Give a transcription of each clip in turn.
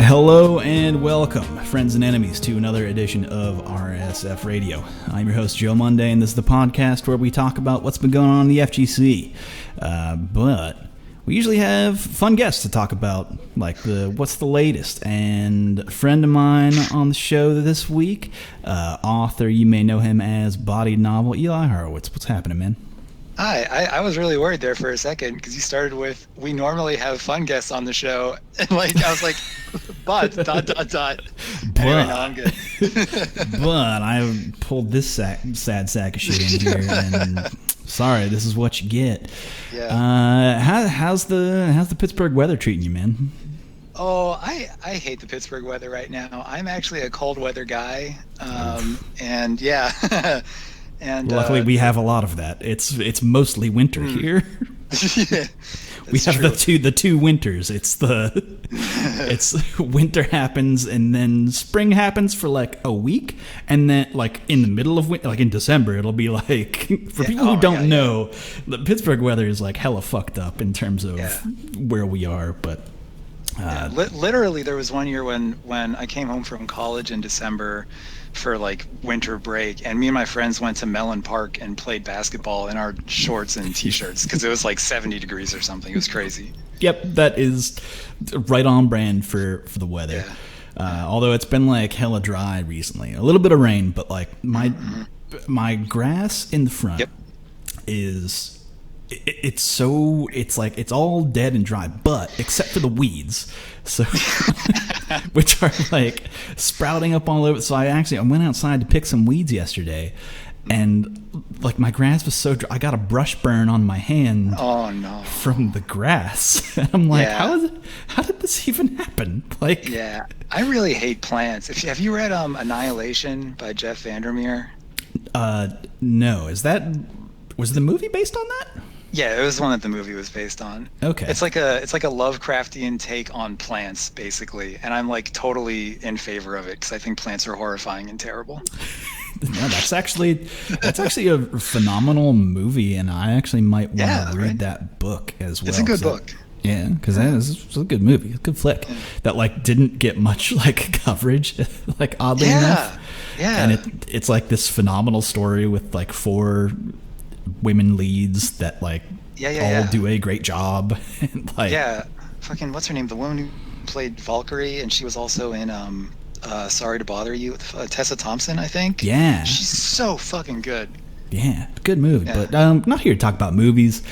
Hello and welcome, friends and enemies, to another edition of RSF Radio. I'm your host, Joe Monday, and this is the podcast where we talk about what's been going on in the FGC. But we usually have fun guests to talk about, like what's the latest. And a friend of mine on the show this week, author, you may know him as Bodied Novel, Eli Horowitz. What's happening, man? Hi, I was really worried there for a second because you started with, we normally have fun guests on the show, and I was like, but, ... Anyway, no, I'm good. But I pulled this sad sack of shit in here, and sorry, this is what you get. Yeah. How's the Pittsburgh weather treating you, man? Oh, I hate the Pittsburgh weather right now. I'm actually a cold weather guy, and yeah. And luckily, we have a lot of that. It's mostly winter here. Yeah, we have true. the two winters. It's winter happens, and then spring happens for like a week, and then like in the middle of winter, like in December, it'll be like for people who don't know, the Pittsburgh weather is like hella fucked up in terms of where we are, but. Literally, there was one year when I came home from college in December for like winter break, and me and my friends went to Mellon Park and played basketball in our shorts and t-shirts because it was like 70 degrees or something. It was crazy. Yep, that is right on brand for the weather. Yeah. Although it's been like hella dry recently. A little bit of rain, but like my grass in the front is... It's like it's all dead and dry, but except for the weeds, so which are like sprouting up all over. So I went outside to pick some weeds yesterday, and like my grass was so dry, I got a brush burn on my hand. Oh no! From the grass, and I'm like, how did this even happen? Like, yeah, I really hate plants. Have you read Annihilation by Jeff Vandermeer? No. Was the movie based on that? Yeah, it was one that the movie was based on. Okay. It's like a Lovecraftian take on plants, basically, and I'm like totally in favor of it because I think plants are horrifying and terrible. No, that's actually a phenomenal movie, and I actually might want to read that book as well. It's a good book. Yeah, because it's a good movie, a good flick that like didn't get much like coverage, like oddly enough. Yeah. And it's like this phenomenal story with like 4 women leads that like all do a great job. And, like, fucking what's her name? The woman who played Valkyrie, and she was also in Sorry to Bother You with Tessa Thompson, I think. Yeah, she's so fucking good. Yeah, good movie. Yeah. But I'm not here to talk about movies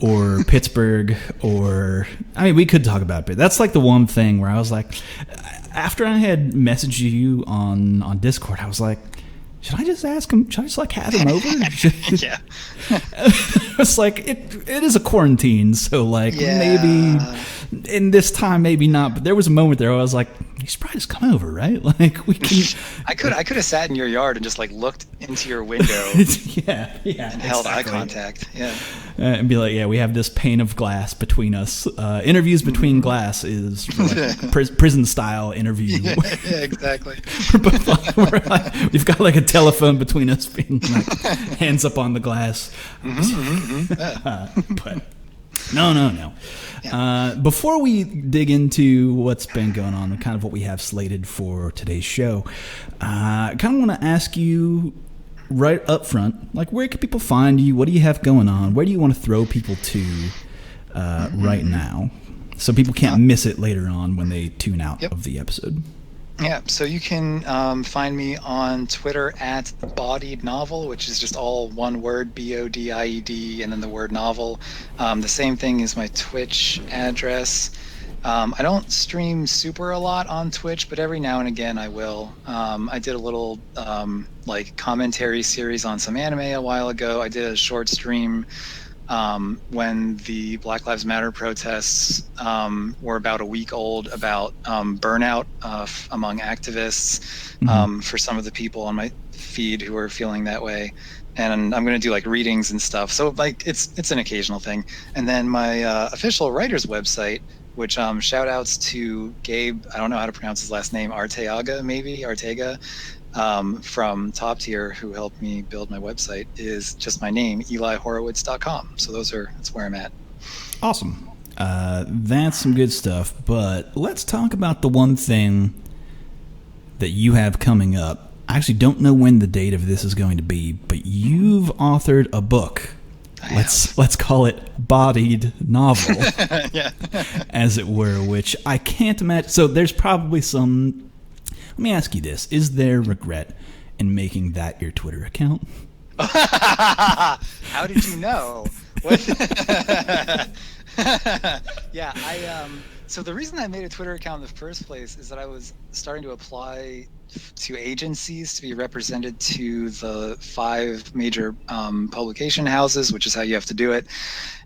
or Pittsburgh or I mean we could talk about it, but that's like the one thing where I was like, after I had messaged you on Discord, I was like, should I just ask him? Should I just like have him over? Yeah. It's like it is a quarantine, so like maybe in this time, maybe not. But there was a moment there where I was like, you should probably just come over, right? Like we can. I could have sat in your yard and just like looked into your window. And held eye contact. Yeah. And be like, we have this pane of glass between us. Interviews between glass is like prison style interview. Yeah, exactly. We've got like a telephone between us, being like hands up on the glass. But no. Yeah. Before we dig into what's been going on and kind of what we have slated for today's show, I kind of want to ask you right up front, like, where can people find you? What do you have going on? Where do you want to throw people to right now, so people can't miss it later on when they tune out of the episode? Yeah, so you can find me on Twitter at Bodied Novel, which is just all one word, BODIED, and then the word novel. The same thing is my Twitch address. I don't stream super a lot on Twitch, but every now and again I will. I did a little like commentary series on some anime a while ago. I did a short stream when the Black Lives Matter protests were about a week old, about burnout among activists, for some of the people on my feed who are feeling that way. And I'm going to do like readings and stuff. So like it's an occasional thing. And then my official writer's website, which shout outs to Gabe, I don't know how to pronounce his last name, Arteaga, from Top Tier, who helped me build my website, is just my name, elihorowitz.com. So that's where I'm at. Awesome. That's some good stuff. But let's talk about the one thing that you have coming up. I actually don't know when the date of this is going to be, but you've authored a book. Let's call it bodied novel, yeah, as it were, which I can't imagine. So there's probably some. Let me ask you this: is there regret in making that your Twitter account? How did you know? Yeah, so the reason I made a Twitter account in the first place is that I was starting to apply to agencies to be represented to the 5 major publication houses, which is how you have to do it.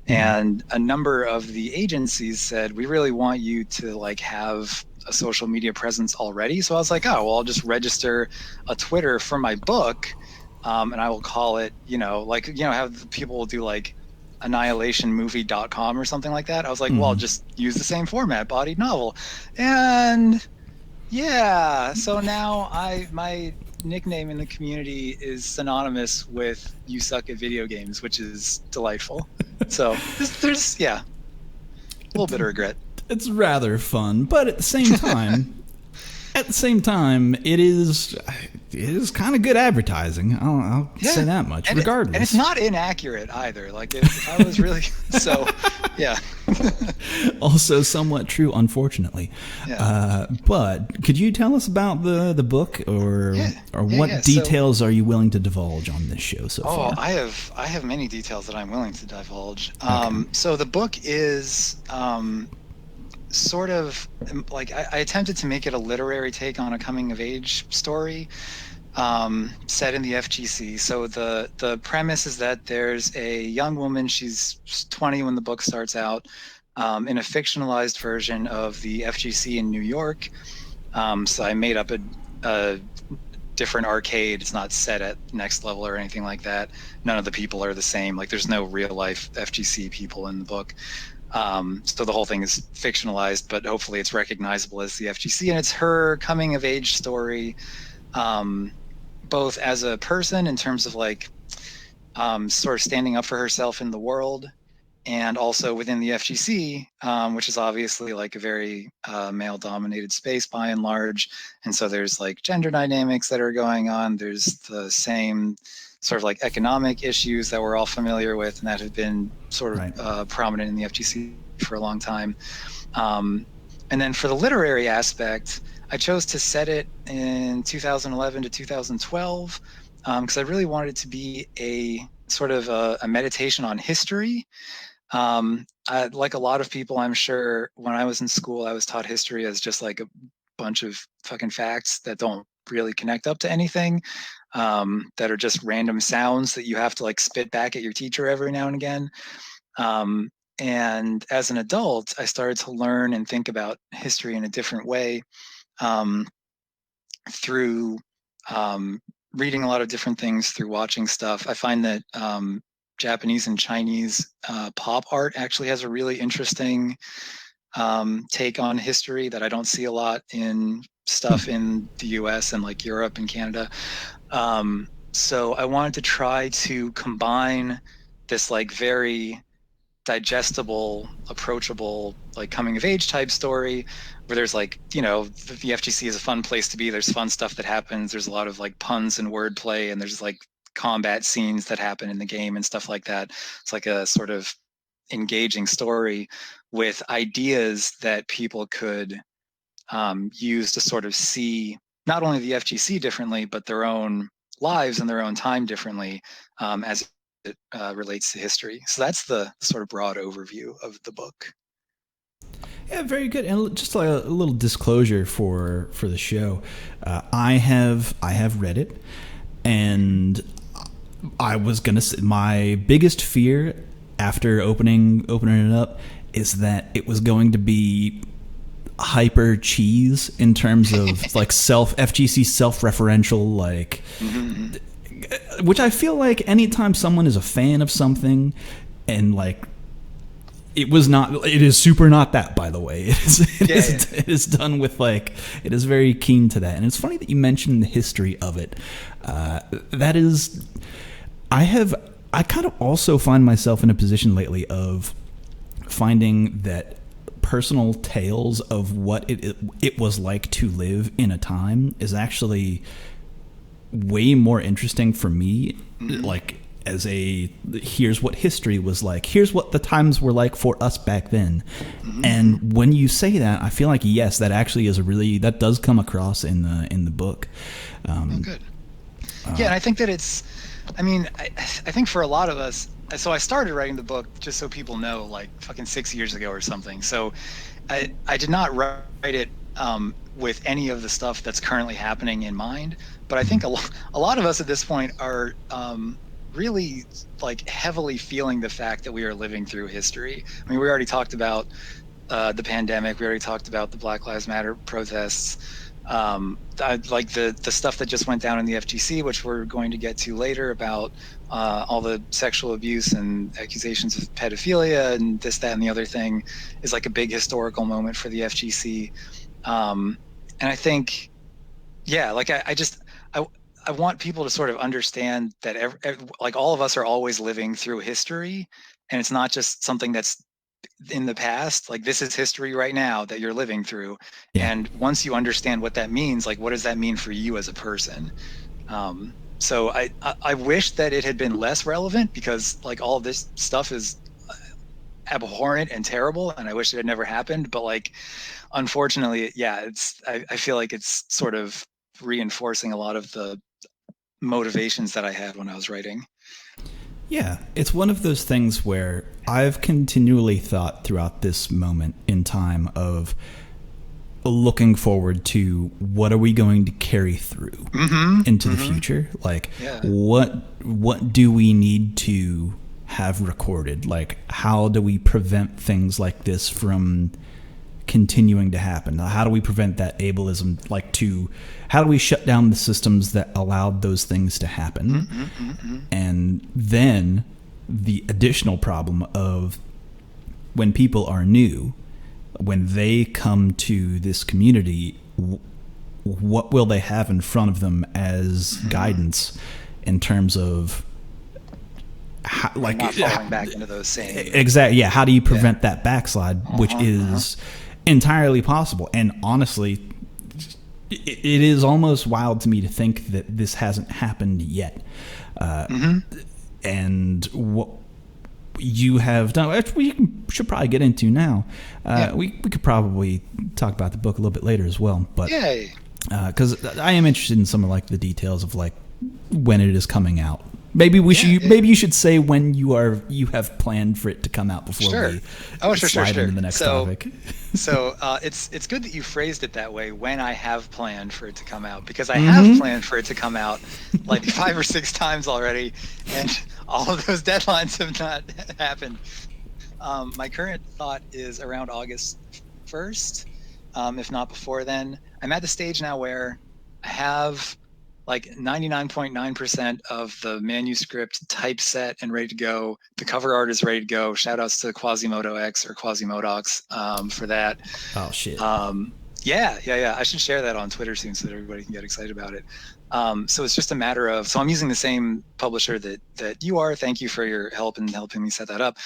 And a number of the agencies said, we really want you to like have a social media presence already. So I was like, oh, well, I'll just register a Twitter for my book. And I will call it, how people will do like annihilationmovie.com or something like that. I was like, well, I'll just use the same format, bodied novel. And yeah, so now my nickname in the community is synonymous with "you suck at video games," which is delightful. So there's a little bit of regret. It's rather fun, but at the same time, it is kind of good advertising. I'll say that much. Regardless, and it's not inaccurate either. Like if I was really so, yeah. Also, somewhat true, unfortunately. Yeah. But could you tell us about the book, or what details are you willing to divulge on this show so far? I have many details that I'm willing to divulge. Okay. So the book is. Sort of like I attempted to make it a literary take on a coming of age story set in the FGC. So the premise is that there's a young woman, she's 20 when the book starts out, in a fictionalized version of the FGC in New York. So I made up a different arcade. It's not set at Next Level or anything like that. None of the people are the same. Like there's no real life FGC people in the book. So the whole thing is fictionalized, but hopefully it's recognizable as the FGC, and it's her coming of age story, both as a person in terms of like sort of standing up for herself in the world, and also within the FGC, which is obviously like a very male-dominated space by and large, and so there's like gender dynamics that are going on. There's the same sort of like economic issues that we're all familiar with and that have been sort of prominent in the FGC for a long time. And then for the literary aspect, I chose to set it in 2011 to 2012 because I really wanted it to be a sort of a meditation on history. Like a lot of people, I'm sure, when I was in school, I was taught history as just like a bunch of fucking facts that don't really connect up to anything. That are just random sounds that you have to like spit back at your teacher every now and again. And as an adult, I started to learn and think about history in a different way through reading a lot of different things, through watching stuff. I find that Japanese and Chinese pop art actually has a really interesting take on history that I don't see a lot in stuff in the US and like Europe and Canada. So I wanted to try to combine this like very digestible, approachable, like coming of age type story where there's like, the FGC is a fun place to be. There's fun stuff that happens. There's a lot of like puns and wordplay, and there's like combat scenes that happen in the game and stuff like that. It's like a sort of engaging story with ideas that people could use to sort of see not only the FGC differently, but their own lives and their own time differently as it relates to history. So that's the sort of broad overview of the book. Yeah, very good. And just like a little disclosure for the show, I have read it, and I was gonna say my biggest fear after opening it up is that it was going to be hyper cheese in terms of like FGC self-referential, like, which I feel like anytime someone is a fan of something and like it is super not that, by the way. It is done with like, it is very keen to that. And it's funny that you mentioned the history of it. That is, I kind of also find myself in a position lately of finding that personal tales of what it was like to live in a time is actually way more interesting for me. Like, as here's what history was like, here's what the times were like for us back then. And when you say that, I feel like, yes, that actually is that does come across in the book. Good. Yeah, and I think that I think for a lot of us, so I started writing the book, just so people know, like fucking 6 years ago or something. So I did not write it with any of the stuff that's currently happening in mind. But I think a lot of us at this point are really like heavily feeling the fact that we are living through history. I mean, we already talked about the pandemic. We already talked about the Black Lives Matter protests. Like the stuff that just went down in the FGC, which we're going to get to later, about all the sexual abuse and accusations of pedophilia and this, that, and the other thing, is like a big historical moment for the FGC. And I think, yeah, like I want people to sort of understand that like all of us are always living through history, and it's not just something that's in the past. Like, this is history right now that you're living through. Yeah. And once you understand what that means, like, what does that mean for you as a person? So I wish that it had been less relevant, because like all of this stuff is abhorrent and terrible, and I wish it had never happened. But like, unfortunately, yeah, I feel like it's sort of reinforcing a lot of the motivations that I had when I was writing. Yeah, it's one of those things where I've continually thought throughout this moment in time of looking forward to what are we going to carry through into the future? Like, what do we need to have recorded? Like, how do we prevent things like this from continuing to happen? How do we prevent that ableism? Like, how do we shut down the systems that allowed those things to happen? And then the additional problem of when people are new, when they come to this community, what will they have in front of them as guidance in terms of how, like, not falling back into those same. Exactly. Yeah. How do you prevent that backslide, which is entirely possible? And honestly, it is almost wild to me to think that this hasn't happened yet. And what you have done, which we should probably get into now. We could probably talk about the book a little bit later as well. But because I am interested in some of like the details of like when it is coming out. Maybe you should say when you have planned for it to come out before we slide into the next topic. So it's good that you phrased it that way. When I have planned for it to come out, because I have planned for it to come out like 5 or 6 times already, and all of those deadlines have not happened. My current thought is around August 1st, if not before then. I'm at the stage now where I have like 99.9% of the manuscript typeset and ready to go. The cover art is ready to go. Shout outs to Quasimodo X or Quasimodox for that. Oh shit. Yeah. I should share that on Twitter soon so that everybody can get excited about it. So it's just a matter of, so I'm using the same publisher that you are. Thank you for your help in helping me set that up.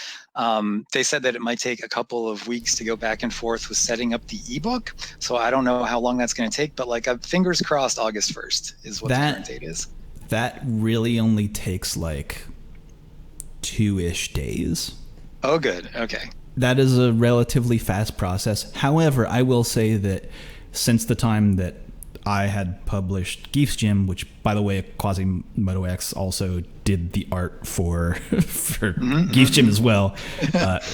They said that it might take a couple of weeks to go back and forth with setting up the ebook. So I don't know how long that's going to take, but like, fingers crossed August 1st is what the current date is. That really only takes like 2-ish days. Oh, good. Okay. That is a relatively fast process. However, I will say that since the time that I had published Geef's Gym, which, by the way, Quasimodo X also did the art for Geef's Gym as well.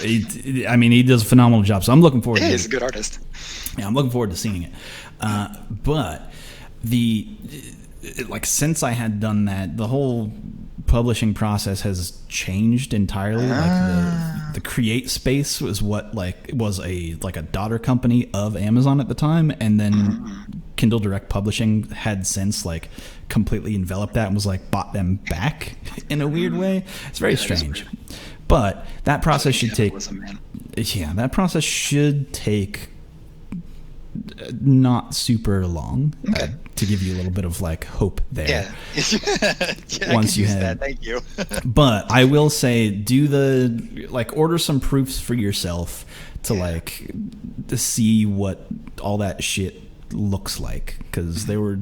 He does a phenomenal job. So I'm looking forward. He's a good artist. Yeah, I'm looking forward to seeing it. But since I had done that, the whole publishing process has changed entirely. Like the Create space was was a daughter company of Amazon at the time, and then Kindle Direct Publishing had since completely enveloped that and was bought them back in a weird way. It's very strange. But that process should take not super long, Okay. to give you a little bit of like hope there. Yeah. Yeah, Once you use have that. Thank you. But I will say, order some proofs for yourself to to see what all that shit looks like, because they were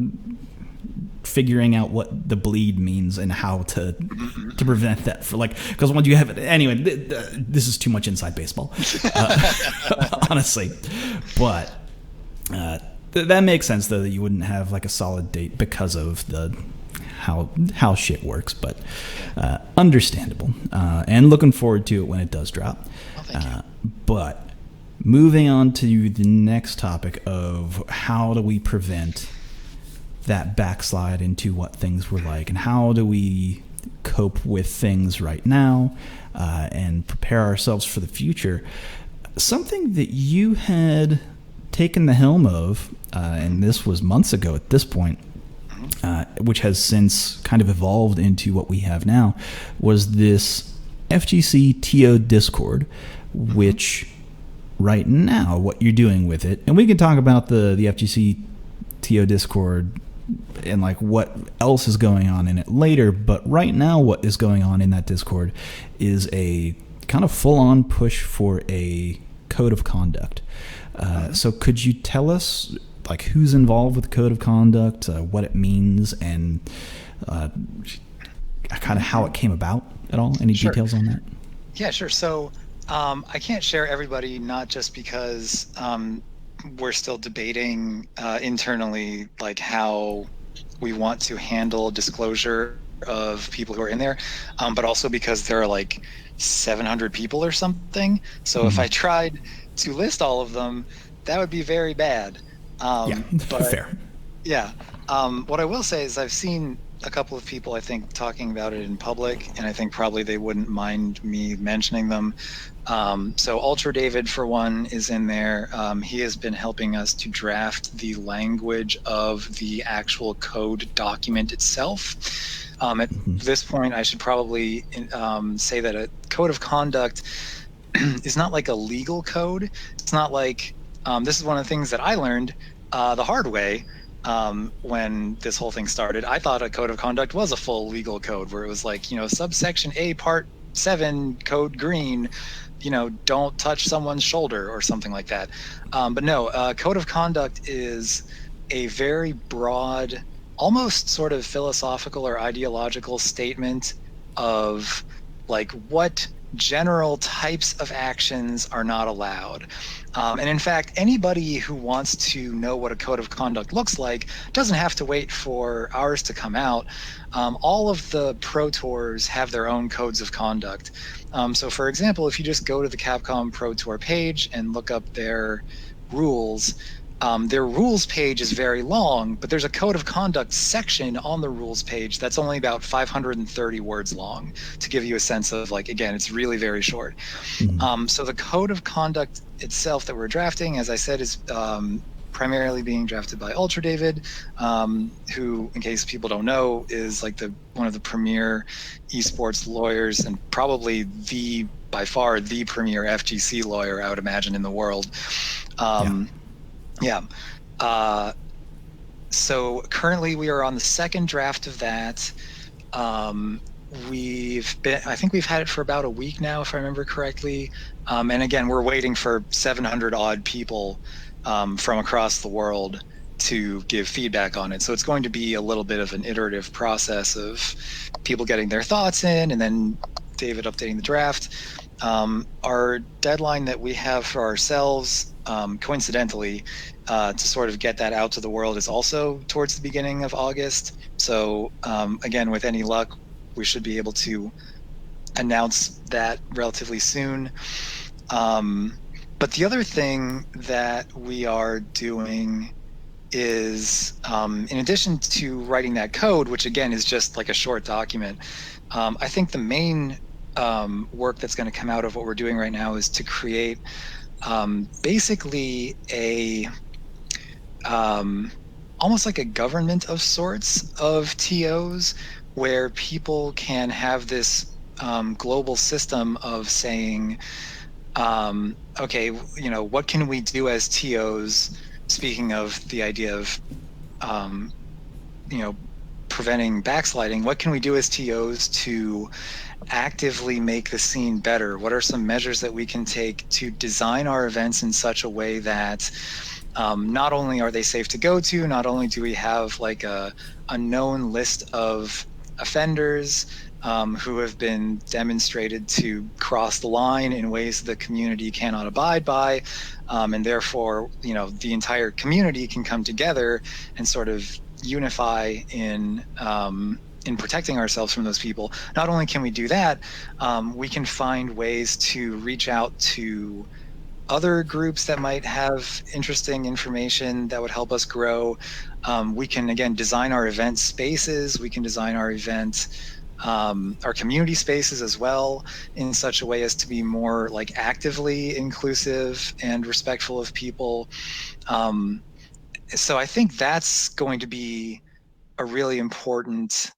figuring out what the bleed means and how to prevent that because once you have it anyway, this is too much inside baseball, honestly, but that makes sense though that you wouldn't have like a solid date because of the how shit works, but understandable, and looking forward to it when it does drop. Thank you. But moving on to the next topic of how do we prevent that backslide into what things were like, and how do we cope with things right now, and prepare ourselves for the future. Something that you had taken the helm of, and this was months ago at this point, which has since kind of evolved into what we have now, was this FGC TO Discord, which right now what you're doing with it, and we can talk about the FGC TO Discord and like what else is going on in it later, but right now what is going on in that Discord is a kind of full-on push for a code of conduct. So could you tell us like who's involved with the code of conduct, what it means, and kind of how it came about at all? Any details on that? Yeah, sure. So I can't share everybody, not just because we're still debating internally like how we want to handle disclosure of people who are in there, but also because there are like 700 people or something. So if I tried to list all of them, that would be very bad. But, fair. Yeah. What I will say is I've seen a couple of people, I think, talking about it in public, and I think probably they wouldn't mind me mentioning them. So Ultra David, for one, is in there. He has been helping us to draft the language of the actual code document itself. At this point, I should probably say that a code of conduct is not like a legal code. It's not like, this is one of the things that I learned the hard way. When this whole thing started, I thought a code of conduct was a full legal code where it was like, subsection A, part 7, code green, don't touch someone's shoulder or something like that. But no, code of conduct is a very broad, almost sort of philosophical or ideological statement of like what general types of actions are not allowed. And in fact, anybody who wants to know what a code of conduct looks like doesn't have to wait for ours to come out. All of the Pro Tours have their own codes of conduct. So for example, if you just go to the Capcom Pro Tour page and look up their rules page is very long, but there's a code of conduct section on the rules page that's only about 530 words long, to give you a sense of like, again, it's really very short. So the code of conduct itself that we're drafting, as I said, is primarily being drafted by Ultra David, who, in case people don't know, is like one of the premier esports lawyers and probably by far the premier FGC lawyer, I would imagine, in the world. So currently we are on the second draft of that. I think we've had it for about a week now, if I remember correctly. And again, we're waiting for 700 odd people from across the world to give feedback on it. So it's going to be a little bit of an iterative process of people getting their thoughts in and then David updating the draft. Our deadline that we have for ourselves, coincidentally, to sort of get that out to the world is also towards the beginning of August. So again, with any luck, we should be able to announce that relatively soon. But the other thing that we are doing is, in addition to writing that code, which again is just like a short document, I think the main work that's going to come out of what we're doing right now is to create basically almost like a government of sorts of TOs, where people can have this global system of saying, okay, what can we do as TOs speaking of the idea of, you know, preventing backsliding, what can we do as TOs to actively make the scene better? What are some measures that we can take to design our events in such a way that not only are they safe to go to, not only do we have like a known list of offenders who have been demonstrated to cross the line in ways the community cannot abide by, and therefore, you know, the entire community can come together and sort of unify in protecting ourselves from those people. Not only can we do that, we can find ways to reach out to other groups that might have interesting information that would help us grow. We can, again, design our event spaces. We can design our our community spaces as well in such a way as to be more like actively inclusive and respectful of people. So I think that's going to be a really important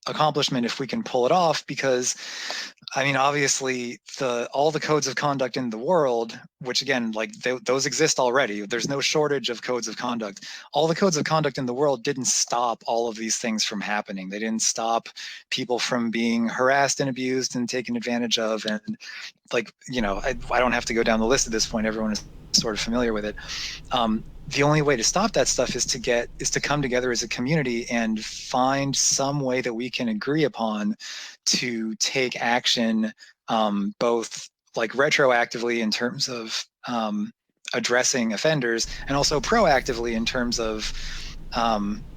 accomplishment if we can pull it off, because I mean, obviously all the codes of conduct in the world, which again, like those exist already. There's no shortage of codes of conduct. All the codes of conduct in the world didn't stop all of these things from happening. They didn't stop people from being harassed and abused and taken advantage of. And like, you know, I don't have to go down the list at this point. Everyone is sort of familiar with it. The only way to stop that stuff is to come together as a community and find some way that we can agree upon to take action, both like retroactively in terms of addressing offenders, and also proactively in terms of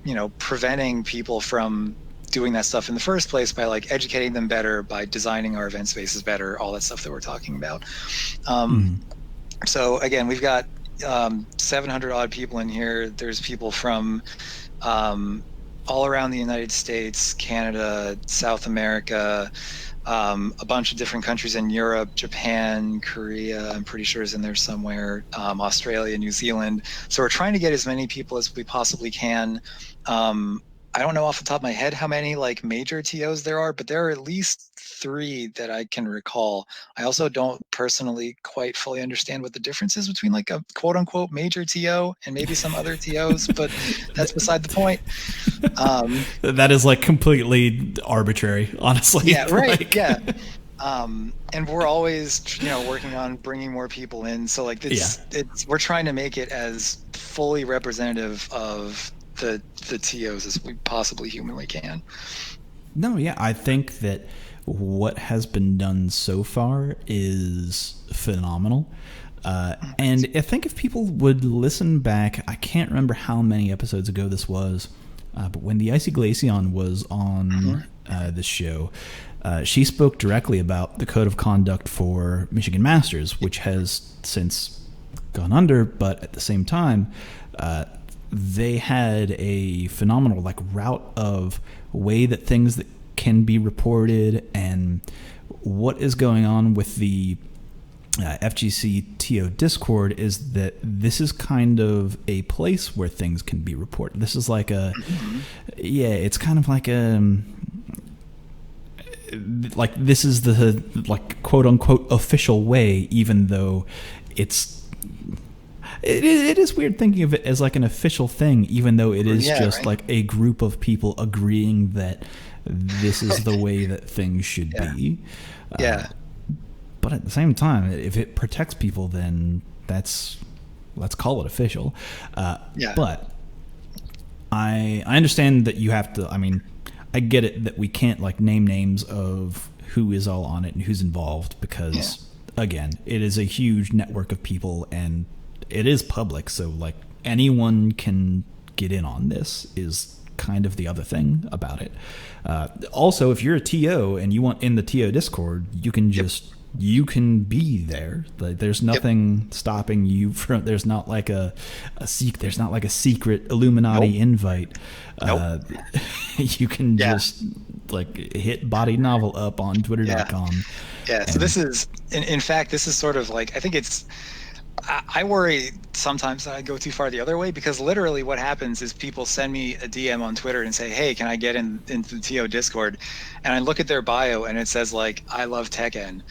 you know, preventing people from doing that stuff in the first place by like educating them better, by designing our event spaces better, all that stuff that we're talking about. So again, we've got 700 odd people in here. There's people from all around the United States, Canada, South America, a bunch of different countries in Europe, Japan, Korea, I'm pretty sure is in there somewhere, Australia, New Zealand. So we're trying to get as many people as we possibly can. I don't know off the top of my head how many like major TOs there are, but there are at least 3 that I can recall. I also don't personally quite fully understand what the difference is between like a quote unquote major TO and maybe some other TOs, but that's beside the point. That is like completely arbitrary, honestly. Yeah, right. Like... Yeah. And we're always, you know, working on bringing more people in. So like we're trying to make it as fully representative of the TOs as we possibly humanly can. No, yeah, I think that what has been done so far is phenomenal. And I think if people would listen back, I can't remember how many episodes ago this was, but when the Icy Glaceon was on this show, she spoke directly about the code of conduct for Michigan Masters, which has since gone under, but at the same time, they had a phenomenal like route of way that things that can be reported and what is going on with the FGC TO Discord is that this is kind of a place where things can be reported. This is like it's kind of like like this is the like quote unquote official way, even though it is weird thinking of it as like an official thing, even though it is just like a group of people agreeing that this is the way that things should be. But at the same time, if it protects people, then let's call it official. But I understand that you have to, I mean, I get it that we can't like name names of who is all on it and who's involved because, again, it is a huge network of people and it is public, so like anyone can get in on this is kind of the other thing about it. Also, if you're a TO and you want in the TO Discord, you can just you can be there. Like, there's nothing stopping you from. There's not like there's not like a secret Illuminati invite. You can just like hit Body Novel up on Twitter.com. Yeah. So this is in fact this is sort of like I think it's. I worry sometimes that I go too far the other way because literally what happens is people send me a DM on Twitter and say, hey, can I get into the TO Discord? And I look at their bio and it says like, I love Tekken.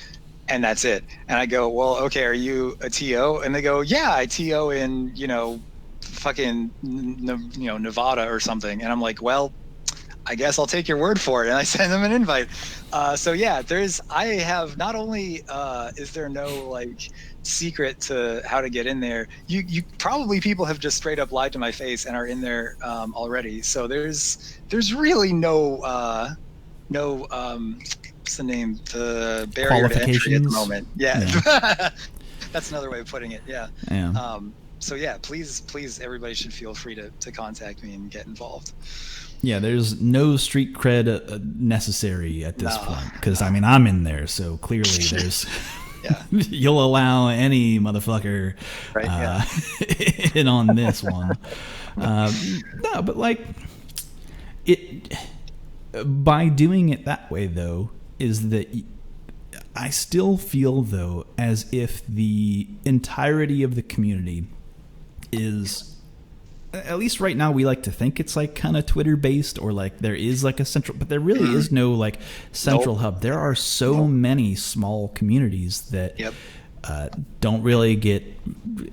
and that's it. And I go, well, okay, are you a TO? And they go, yeah, I TO in, fucking, Nevada or something. And I'm like, well, I guess I'll take your word for it. And I send them an invite. So yeah, I have not only, is there no like secret to how to get in there, you probably people have just straight up lied to my face and are in there already. So there's really no, what's the name? The barrier to entry at the moment. Yeah. That's another way of putting it. Yeah. So yeah, please, everybody should feel free to contact me and get involved. Yeah, there's no street cred necessary at this point, because I mean I'm in there, so clearly there's. Yeah. You'll allow any motherfucker in on this one. No, but like it. By doing it that way, though, is that I still feel though as if the entirety of the community is. At least right now we like to think it's like kind of Twitter based, or like there is like a central, but there really is no like central hub. There are so many small communities that don't really get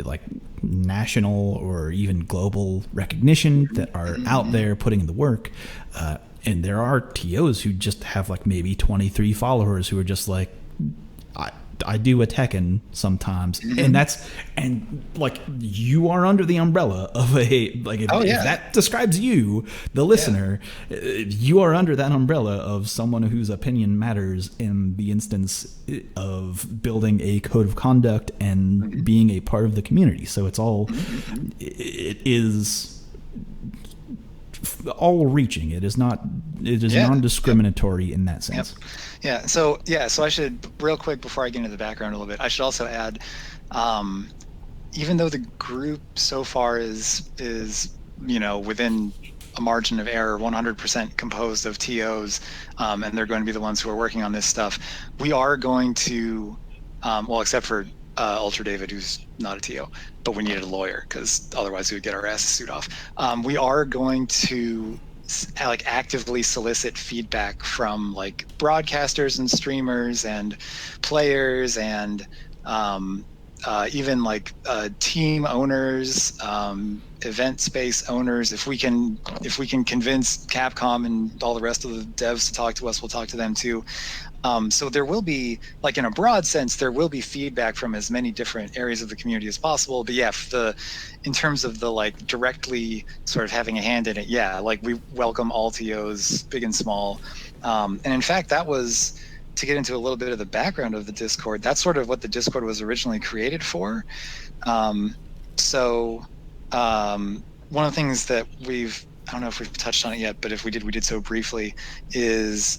like national or even global recognition, that are out there putting in the work. And there are TOs who just have like maybe 23 followers who are just like, I do a Tekken sometimes, and like you are under the umbrella of if that describes you, the listener, you are under that umbrella of someone whose opinion matters in the instance of building a code of conduct and being a part of the community. So it's all, it is all reaching. It is non-discriminatory in that sense. So I should, real quick before I get into the background a little bit, I should also add, even though the group so far is within a margin of error, 100% composed of TOs, and they're going to be the ones who are working on this stuff, we are going to, except for Ultra David, who's not a TO, but we needed a lawyer because otherwise we would get our asses sued off. We are going to like actively solicit feedback from like broadcasters and streamers and players and even like team owners, event space owners. If we can convince Capcom and all the rest of the devs to talk to us, we'll talk to them too. So there will be, like in a broad sense, there will be feedback from as many different areas of the community as possible. But yeah, in terms of the like directly sort of having a hand in it, like we welcome all TOs, big and small. And in fact, that was, to get into a little bit of the background of the Discord, that's sort of what the Discord was originally created for. One of the things that I don't know if we've touched on it yet, but if we did so briefly, is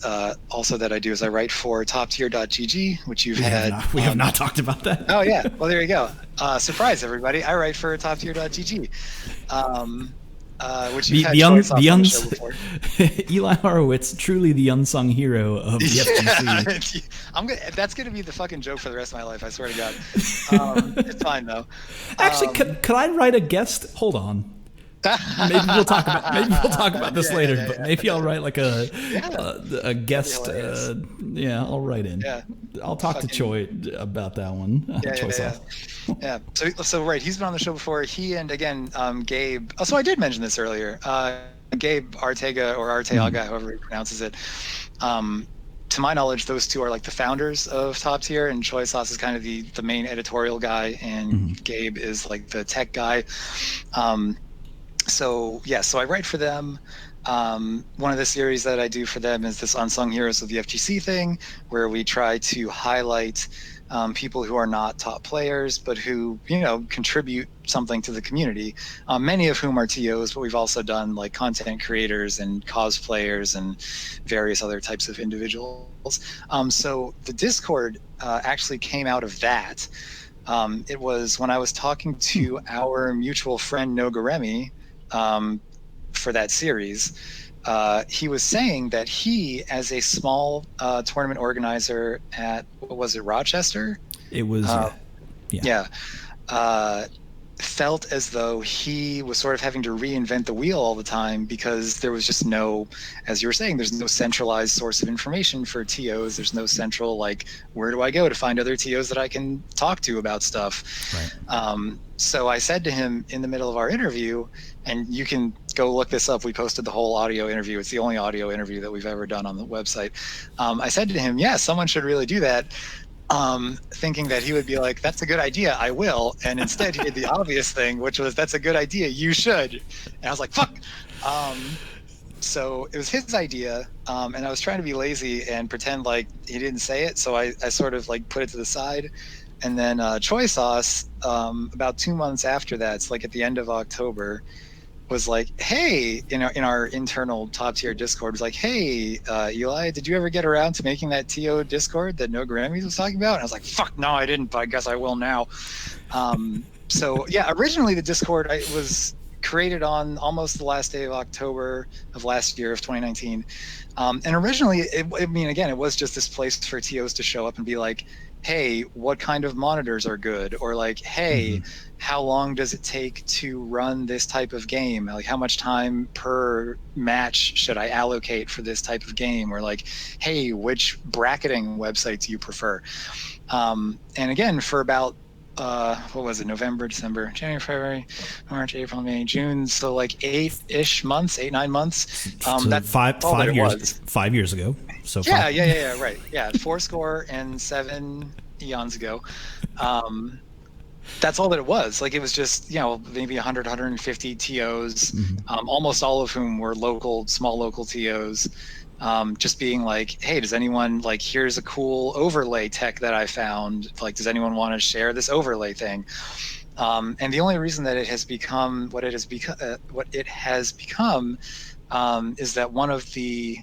also that I write for toptier.gg, which you've had. We have not talked about that. Oh, yeah. Well, there you go. Surprise, everybody. I write for toptier.gg, which you've had on the show before. Eli Horowitz, truly the unsung hero of the FGC. That's going to be the fucking joke for the rest of my life, I swear to God. It's fine, though. Actually, could I write a guest? Hold on. Maybe we'll talk about this later. But maybe I'll write like a guest. I'll write in. I'll talk to Choi about that one. So right, he's been on the show before. He and again Gabe. Oh, so I did mention this earlier. Gabe Arteaga or Arteaga, however he pronounces it. To my knowledge, those two are like the founders of Top Tier, and Choi Sauce is kind of the main editorial guy, and Gabe is like the tech guy. So I write for them. One of the series that I do for them is this Unsung Heroes of the FGC thing, where we try to highlight people who are not top players, but who, contribute something to the community. Many of whom are TOs, but we've also done like content creators and cosplayers and various other types of individuals. So the Discord actually came out of that. It was when I was talking to our mutual friend Nogaremi, for that series. He was saying that he, as a small tournament organizer at, what was it, Rochester? It was, felt as though he was sort of having to reinvent the wheel all the time because there was just no, as you were saying, there's no centralized source of information for TOs. There's no central, like, where do I go to find other TOs that I can talk to about stuff? Right. So I said to him in the middle of our interview, and you can go look this up. We posted the whole audio interview. It's the only audio interview that we've ever done on the website. I said to him, yeah, someone should really do that. Thinking that he would be like, that's a good idea, I will. And instead he did the obvious thing, which was, that's a good idea, you should. And I was like, fuck. So it was his idea, and I was trying to be lazy and pretend like he didn't say it. So I sort of like put it to the side. And then Choi Sauce, about 2 months after that, it's like at the end of October, was like, hey, in our internal top tier Discord, was like, hey, Eli, did you ever get around to making that TO Discord that No Grammys was talking about? And I was like, fuck, no, I didn't, but I guess I will now. So yeah, originally the Discord was created on almost the last day of October of last year of 2019. And originally, I mean, again, it was just this place for TOs to show up and be like, hey, what kind of monitors are good? Or like, hey, how long does it take to run this type of game? Like, how much time per match should I allocate for this type of game? Or like, hey, which bracketing website do you prefer? And again, for about what was it, November, December, January, February, March, April, May, June, so like 8-9 months. So That's five years. 5 years ago. So yeah, right. Yeah, 407 eons ago. That's all that it was. Like, it was just, maybe 100, 150 TOs, almost all of whom were small local TOs. Just being like, hey, does anyone, like, here's a cool overlay tech that I found. Like, does anyone want to share this overlay thing? And the only reason that it has become what it has become is that one of the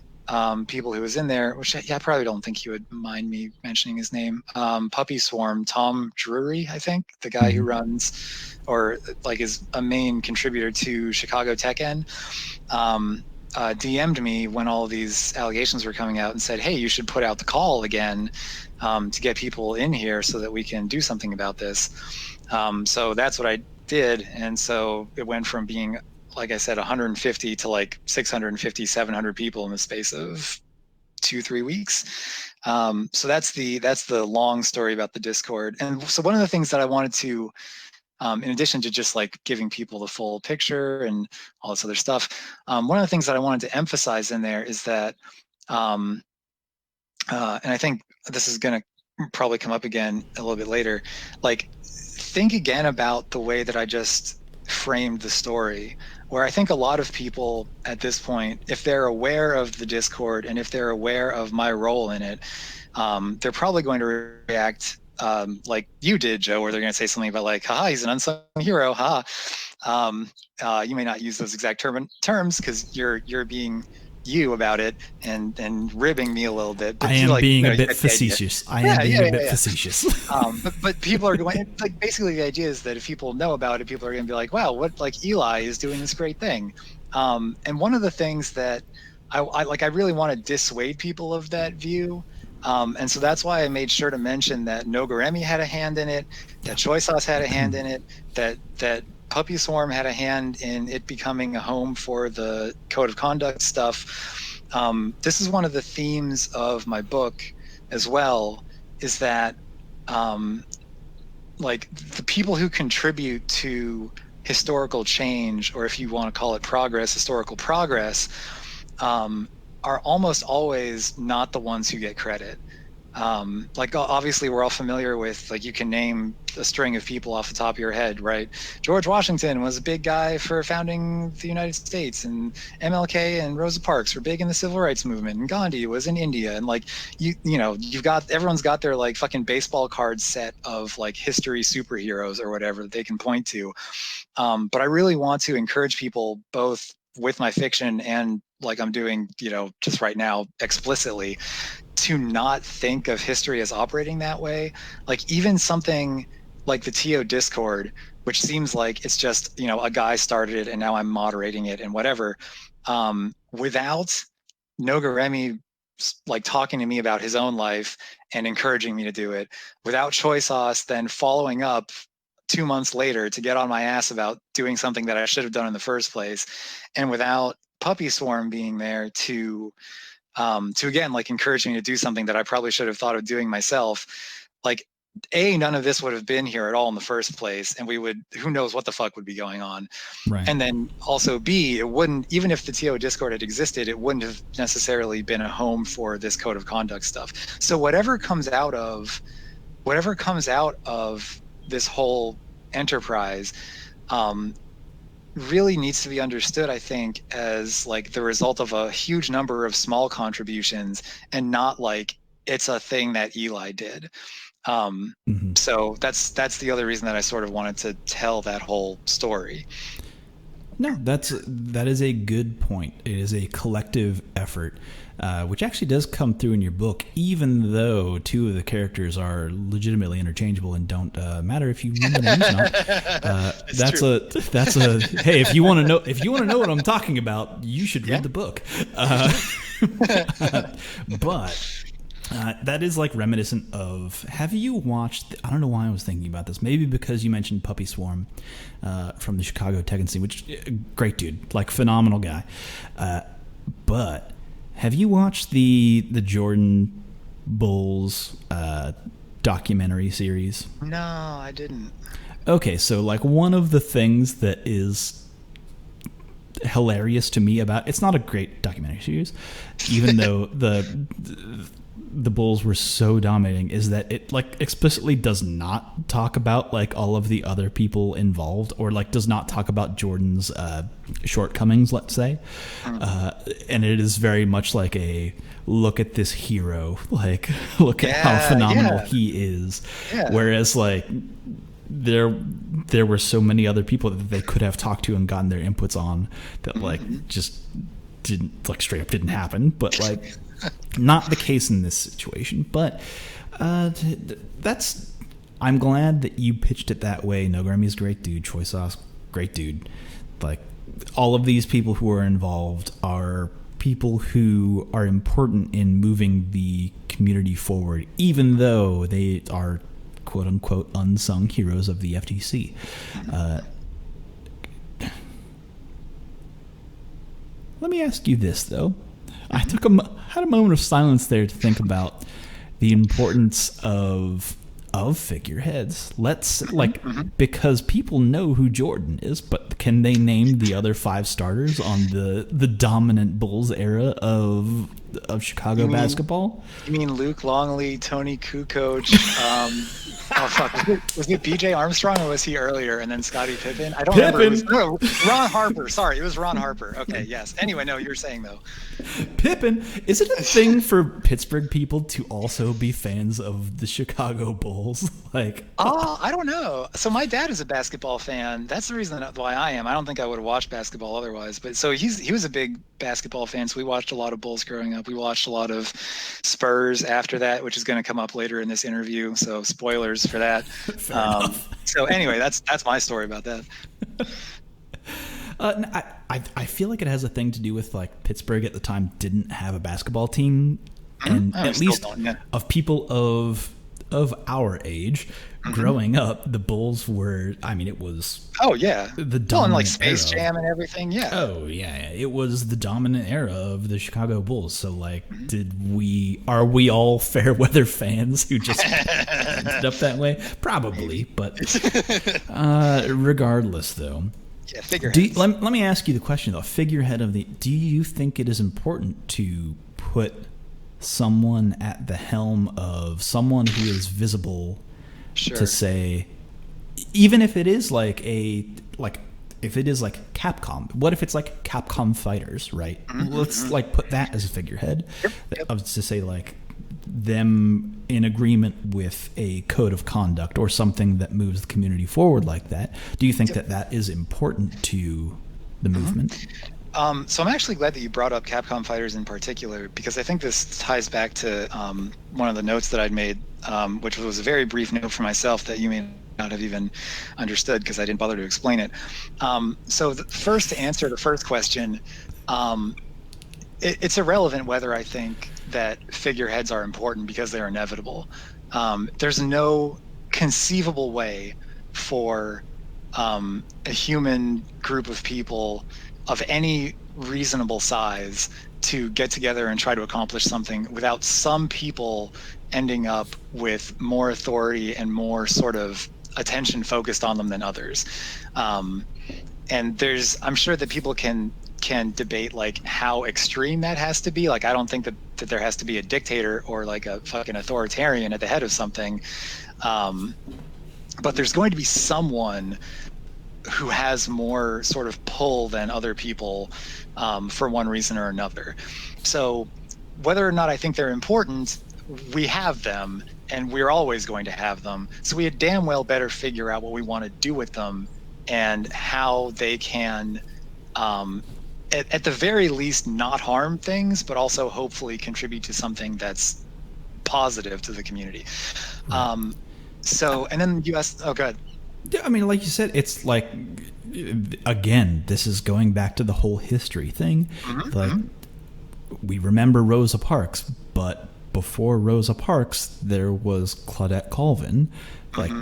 people who was in there, which I probably don't think he would mind me mentioning his name, Puppy Swarm, Tom Drury, I think, the guy who runs, or like is a main contributor to Chicago Tech N, DM'd me when all these allegations were coming out and said, hey, you should put out the call again to get people in here so that we can do something about this. So that's what I did. And so it went from being, like I said, 150 to like 650, 700 people in the space of 2-3 weeks. So that's the long story about the Discord. And so one of the things that I wanted to, in addition to just like giving people the full picture and all this other stuff, one of the things that I wanted to emphasize in there is that, and I think this is going to probably come up again a little bit later, like, think again about the way that I just framed the story, where I think a lot of people at this point, if they're aware of the Discord and if they're aware of my role in it, they're probably going to react like you did, Joe, where they're going to say something about like, haha, he's an unsung hero, haha. You may not use those exact terms because you're being you about it and ribbing me a little bit. But I am being a bit facetious. I am being a bit facetious. But people are going, like, basically the idea is that if people know about it, people are going to be like, wow, what, like, Eli is doing this great thing. And one of the things that I really want to dissuade people of that view. And so that's why I made sure to mention that Nogoremi had a hand in it, that Choi Sauce had a hand in it, that Puppy Swarm had a hand in it becoming a home for the code of conduct stuff. This is one of the themes of my book as well, is that like, the people who contribute to historical change, or if you want to call it progress, historical progress, are almost always not the ones who get credit. Like, obviously we're all familiar with, like, you can name a string of people off the top of your head, right? George Washington was a big guy for founding the United States, and MLK and Rosa Parks were big in the civil rights movement, and Gandhi was in India, and like, everyone's got their like fucking baseball card set of like history superheroes or whatever that they can point to. But I really want to encourage people, both with my fiction and like I'm doing, just right now explicitly, to not think of history as operating that way. Like, even something like the TO Discord, which seems like it's just, a guy started it and now I'm moderating it and whatever, without Nogoremi like talking to me about his own life and encouraging me to do it, without Choi Sauce then following up 2 months later to get on my ass about doing something that I should have done in the first place, and without Puppy Swarm being there to again, like, encourage me to do something that I probably should have thought of doing myself, like, none of this would have been here at all in the first place, and who knows what the fuck would be going on. Right. And then also B, it wouldn't, even if the TO Discord had existed, it wouldn't have necessarily been a home for this code of conduct stuff. So whatever comes out of this whole enterprise, really needs to be understood, I think, as like the result of a huge number of small contributions, and not like it's a thing that Eli did. So that's the other reason that I sort of wanted to tell that whole story. No, that is a good point. It is a collective effort, which actually does come through in your book, even though two of the characters are legitimately interchangeable and don't matter if you remember the names or not. That's a hey, if you want to know what I'm talking about, you should read the book. But that is like reminiscent of, have you watched, I don't know why I was thinking about this, maybe because you mentioned Puppy Swarm from the Chicago Tech scene, which, great dude, like phenomenal guy. But have you watched the Jordan Bulls documentary series? No, I didn't. Okay, so like one of the things that is hilarious to me about, it's not a great documentary series, even though the Bulls were so dominating, is that it like explicitly does not talk about like all of the other people involved, or like does not talk about Jordan's shortcomings, let's say. And it is very much like a look at this hero, like look at how phenomenal he is. Yeah. Whereas like there were so many other people that they could have talked to and gotten their inputs on that like just didn't, like straight up didn't happen. But like not the case in this situation. But I'm glad that you pitched it that way. Nogrami's a great dude. Choi Sauce, great dude. Like all of these people who are involved are people who are important in moving the community forward, even though they are quote unquote unsung heroes of the FTC. Let me ask you this though. I had a moment of silence there to think about the importance of figureheads. Because people know who Jordan is, but can they name the other 5 starters on the dominant Bulls era of Chicago basketball? You mean Luke Longley, Tony Kukoc, was it BJ Armstrong, or was he earlier, and then Scottie Pippen? I don't remember. Ron Harper. Sorry, it was Ron Harper. Okay, yes. Anyway, no, you were saying though. Pippen. Is it a thing for Pittsburgh people to also be fans of the Chicago Bulls? I don't know. So my dad is a basketball fan. That's the reason why I am. I don't think I would have watched basketball otherwise. But so he was a big basketball fan. So we watched a lot of Bulls growing up. We watched a lot of Spurs after that, which is going to come up later in this interview. So spoilers for that. So anyway, that's my story about that. I feel like it has a thing to do with like Pittsburgh at the time didn't have a basketball team, and at least of people of our age growing up, the Bulls were. I mean, it was. Oh yeah, the dominant and like Space Jam and everything. Yeah. Oh yeah, it was the dominant era of the Chicago Bulls. So like, are we all fair weather fans who just ended up that way? Probably, but regardless, though. Yeah, figureheads. Let me ask you the question though. Figurehead of the. Do you think it is important to put someone at the helm of someone who is visible? Sure. To say, even if it is if it is like Capcom, what if it's like Capcom Fighters, right? Mm-hmm. Let's like put that as a figurehead. Yep. To say like them in agreement with a code of conduct or something that moves the community forward like that. Do you think that is important to the movement? So I'm actually glad that you brought up Capcom Fighters in particular, because I think this ties back to one of the notes that I'd made, which was a very brief note for myself that you may not have even understood because I didn't bother to explain it. So first, to answer the first question, it's irrelevant whether I think that figureheads are important because they're inevitable. There's no conceivable way for a human group of people of any reasonable size to get together and try to accomplish something without some people ending up with more authority and more sort of attention focused on them than others. And I'm sure that people can debate like how extreme that has to be. Like, I don't think that there has to be a dictator or like a fucking authoritarian at the head of something. But there's going to be someone who has more sort of pull than other people for one reason or another. So whether or not I think they're important, we have them, and we're always going to have them. So we had damn well better figure out what we want to do with them and how they can, at the very least, not harm things, but also hopefully contribute to something that's positive to the community. So, and then you asked, oh, go ahead. Yeah, I mean, like you said, it's like, again, this is going back to the whole history thing. Like, we remember Rosa Parks, but before Rosa Parks, there was Claudette Colvin. Like,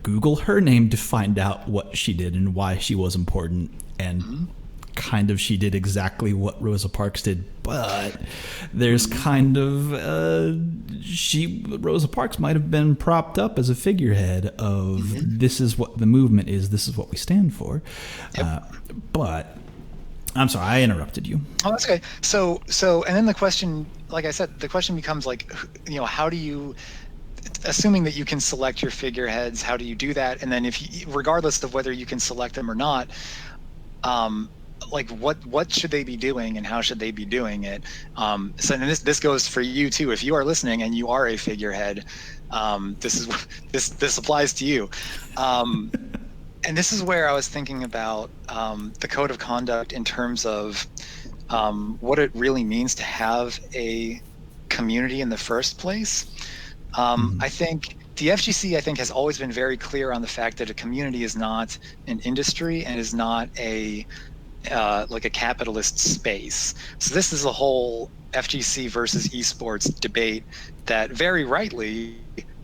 Google her name to find out what she did and why she was important. And kind of she did exactly what Rosa Parks did, but there's kind of Rosa Parks might have been propped up as a figurehead of this is what the movement is, this is what we stand for. But I'm sorry, I interrupted you. Oh, that's okay. So and then the question, like I said, the question becomes like, you know, how do you, assuming that you can select your figureheads, how do you do that? And then regardless of whether you can select them or not, like what should they be doing and how should they be doing it? So and this goes for you too. If you are listening and you are a figurehead, this applies to you. And this is where I was thinking about the code of conduct in terms of what it really means to have a community in the first place. I think the FGC, I think, has always been very clear on the fact that a community is not an industry and is not like a capitalist space. So this is a whole FGC versus esports debate that very rightly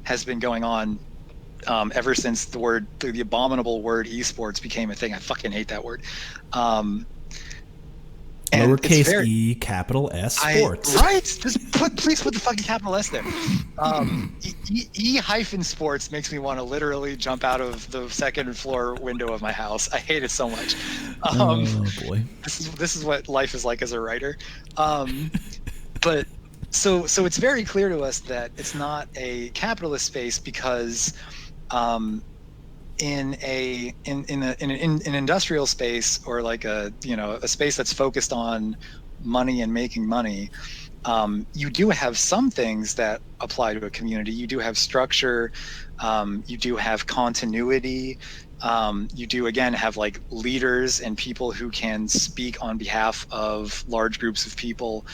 has been going on ever since the abominable word esports became a thing. I fucking hate that word. Lowercase e, capital S, sports. Right? Just please put the fucking capital S there. E-sports makes me want to literally jump out of the second floor window of my house. I hate it so much. Oh boy. This is what life is like as a writer. But so it's very clear to us that it's not a capitalist space because in an industrial space, or like a space that's focused on money and making money, you do have some things that apply to a community. You do have structure, you do have continuity, you do again have like leaders and people who can speak on behalf of large groups of people.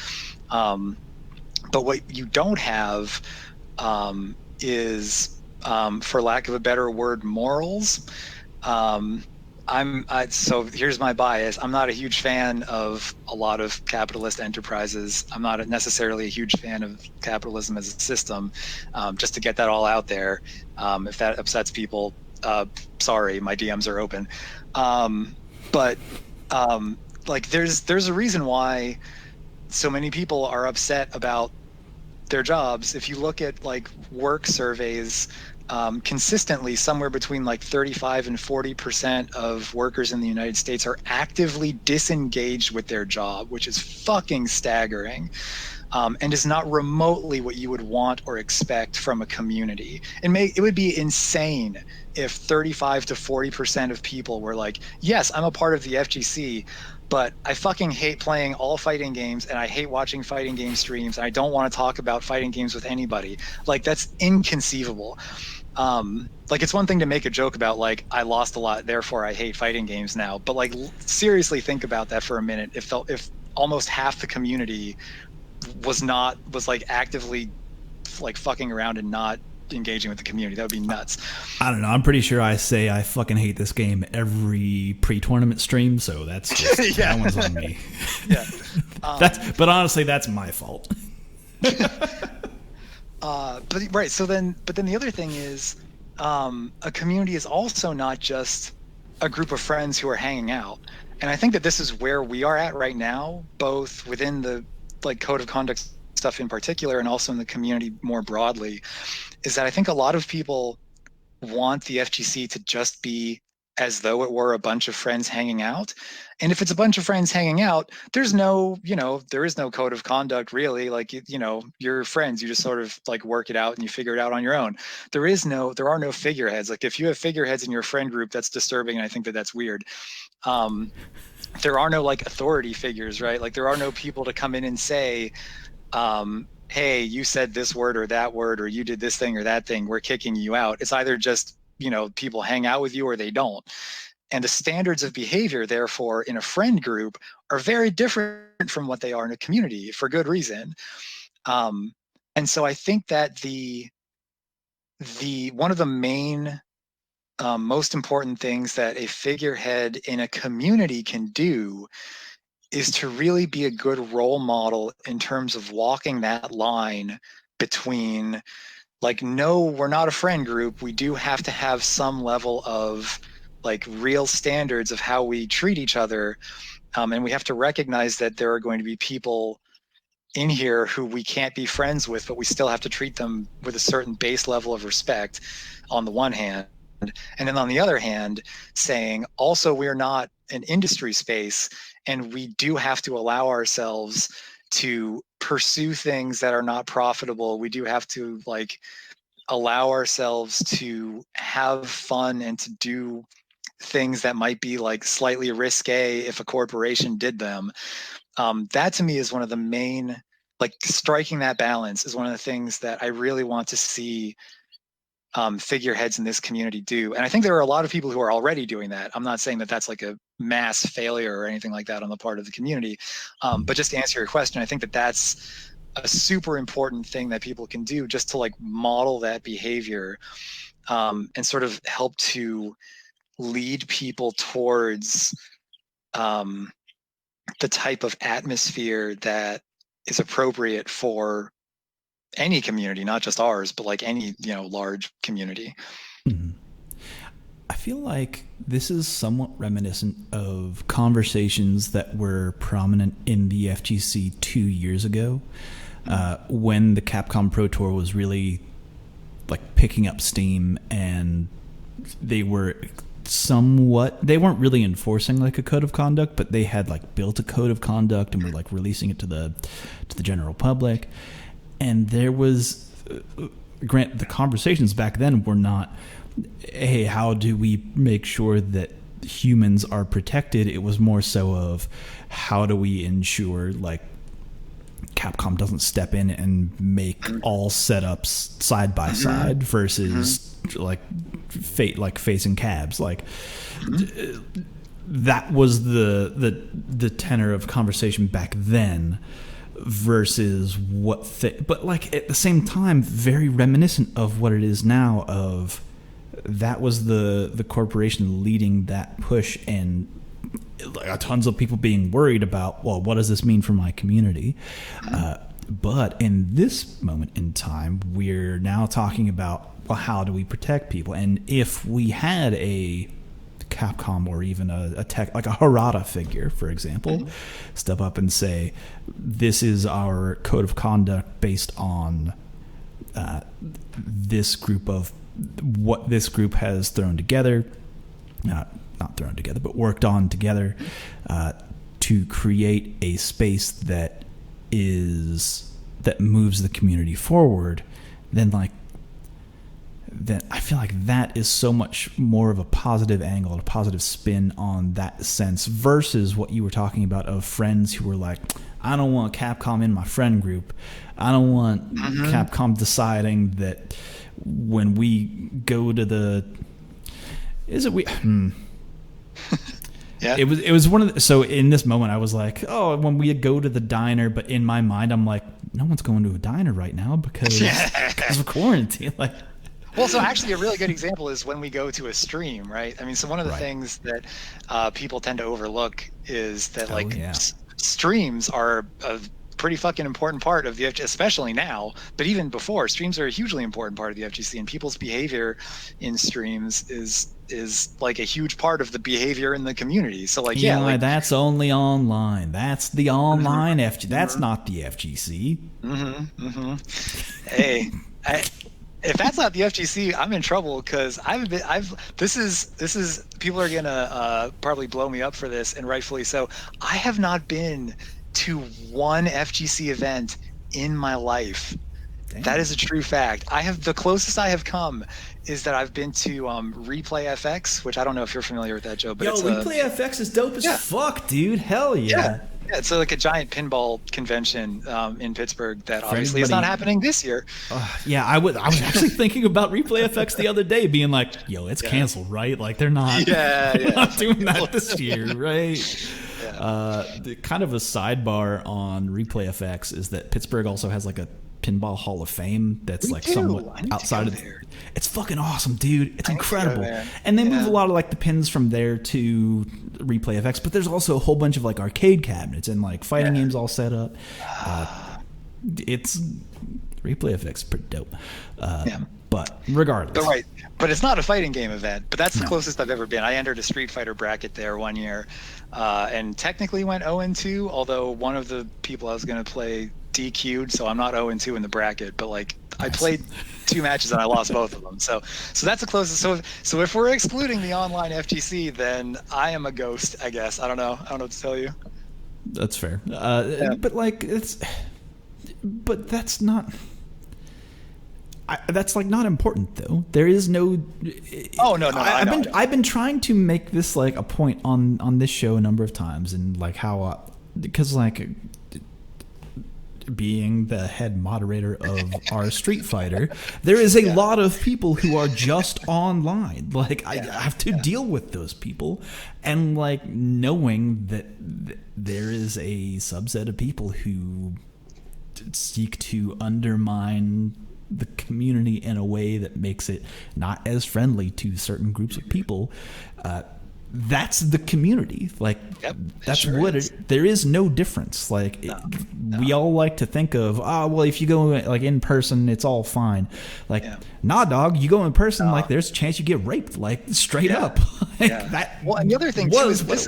But what you don't have is, for lack of a better word, morals. So here's my bias. I'm not a huge fan of a lot of capitalist enterprises. I'm not necessarily a huge fan of capitalism as a system. Just to get that all out there, if that upsets people, sorry, my DMs are open. But like there's a reason why so many people are upset about their jobs. If you look at like work surveys, consistently somewhere between like 35 and 40% of workers in the United States are actively disengaged with their job, which is fucking staggering, and is not remotely what you would want or expect from a community. It would be insane if 35 to 40% of people were like, yes, I'm a part of the FGC, but I fucking hate playing all fighting games and I hate watching fighting game streams and I don't want to talk about fighting games with anybody. Like, that's inconceivable. Like, it's one thing to make a joke about like, I lost a lot, therefore I hate fighting games now. But like, seriously think about that for a minute. If almost half the community was like actively like fucking around and not engaging with the community, that would be nuts. I don't know. I'm pretty sure I say I fucking hate this game every pre-tournament stream, so that's just, that one's on me. Yeah. But honestly, that's my fault. But right. But then the other thing is, a community is also not just a group of friends who are hanging out. And I think that this is where we are at right now, both within the like code of conduct stuff in particular, and also in the community more broadly, is that I think a lot of people want the FGC to just be as though it were a bunch of friends hanging out. And if it's a bunch of friends hanging out, there's no, there is no code of conduct really. Like, you're friends, you just sort of like work it out and you figure it out on your own. There are no figureheads. Like if you have figureheads in your friend group, that's disturbing. And I think that that's weird. There are no like authority figures, right? Like there are no people to come in and say, hey, you said this word or that word, or you did this thing or that thing, we're kicking you out. It's either just, people hang out with you or they don't. And the standards of behavior, therefore, in a friend group are very different from what they are in a community for good reason. And so I think that the one of the main most important things that a figurehead in a community can do is to really be a good role model in terms of walking that line between like, no, we're not a friend group. We do have to have some level of like real standards of how we treat each other. And we have to recognize that there are going to be people in here who we can't be friends with, but we still have to treat them with a certain base level of respect on the one hand. And then on the other hand, saying also we're not an industry space and we do have to allow ourselves to pursue things that are not profitable. We do have to like allow ourselves to have fun and to do things that might be like slightly risque if a corporation did them. That to me is one of the main, like striking that balance is one of the things that I really want to see figureheads in this community do. And I think there are a lot of people who are already doing that. I'm not saying that that's like a mass failure or anything like that on the part of the community. But just to answer your question, I think that that's a super important thing that people can do just to like model that behavior and sort of help to lead people towards the type of atmosphere that is appropriate for any community, not just ours, but like any, large community. Mm-hmm. I feel like this is somewhat reminiscent of conversations that were prominent in the FGC 2 years ago, when the Capcom Pro Tour was really like picking up steam, and they weren't really enforcing like a code of conduct, but they had like built a code of conduct and were like releasing it to the general public. And there was, the conversations back then were not, hey, how do we make sure that humans are protected? It was more so of how do we ensure like Capcom doesn't step in and make all setups side by side versus like facing cabs. Like that was the tenor of conversation back then. Versus but like at the same time, very reminiscent of what it is now. Of that was the corporation leading that push, and like, tons of people being worried about, well, what does this mean for my community? But in this moment in time, we're now talking about, well, how do we protect people? And if we had a Capcom or even a tech like a Harada figure, for example, step up and say, this is our code of conduct based on this group of what this group has thrown together, not thrown together, but worked on together to create a space that moves the community forward. Then I feel like that is so much more of a positive angle, a positive spin on that sense, versus what you were talking about of friends who were like, I don't want Capcom in my friend group. I don't want Capcom deciding that when we go to Yeah. It was one of the, so in this moment I was like, oh, when we go to the diner, but in my mind I'm like, no one's going to a diner right now because of quarantine. Like, well, so actually a really good example is when we go to a stream, right? I mean, so one of the things that people tend to overlook is that streams are a pretty fucking important part of the FGC, especially now, but even before, streams are a hugely important part of the FGC, and people's behavior in streams is like a huge part of the behavior in the community. So like, yeah, like, that's only online. That's the online FGC. That's not the FGC. Hey, if that's not the FGC, I'm in trouble, because this is people are gonna probably blow me up for this, and rightfully so. I have not been to one FGC event in my life. Damn. That is a true fact. The closest I have come is that I've been to Replay FX, which I don't know if you're familiar with that, Joe. But Replay FX is dope as fuck, dude. Hell yeah. Yeah, it's like a giant pinball convention in Pittsburgh that obviously is not happening this year. I was actually thinking about Replay FX the other day, being like, yo, it's canceled, right? Like, they're not, not doing that this year, right? The kind of a sidebar on Replay FX is that Pittsburgh also has like a pinball hall of fame that's somewhat outside of there. It's fucking awesome, dude. It's incredible. And they move a lot of like the pins from there to Replay FX, but there's also a whole bunch of like arcade cabinets and like fighting games all set up. It's Replay FX pretty dope. But regardless. But it's not a fighting game event, but that's the closest I've ever been. I entered a Street Fighter bracket there one year, and technically went 0-2, although one of the people I was going to play DQ'd, so I'm not 0-2 in the bracket, but like I played 2 matches and I lost both of them. So that's the closest. So if we're excluding the online FGC, then I am a ghost, I guess. I don't know what to tell you. That's fair. But like but that's not. That's like not important though. There is no. Oh no! I've been trying to make this like a point on this show a number of times, and like how because like being the head moderator of our Street Fighter, there is a lot of people who are just online. Like I have to deal with those people, and like knowing that there is a subset of people who seek to undermine the community in a way that makes it not as friendly to certain groups of people. That's the community. Like that's sure what it. There is no difference. Like we all like to think of, well, if you go like in person, it's all fine. Like, nah, dog. You go in person, like there's a chance you get raped. Like straight up. Like, that. Well, and the other thing too is this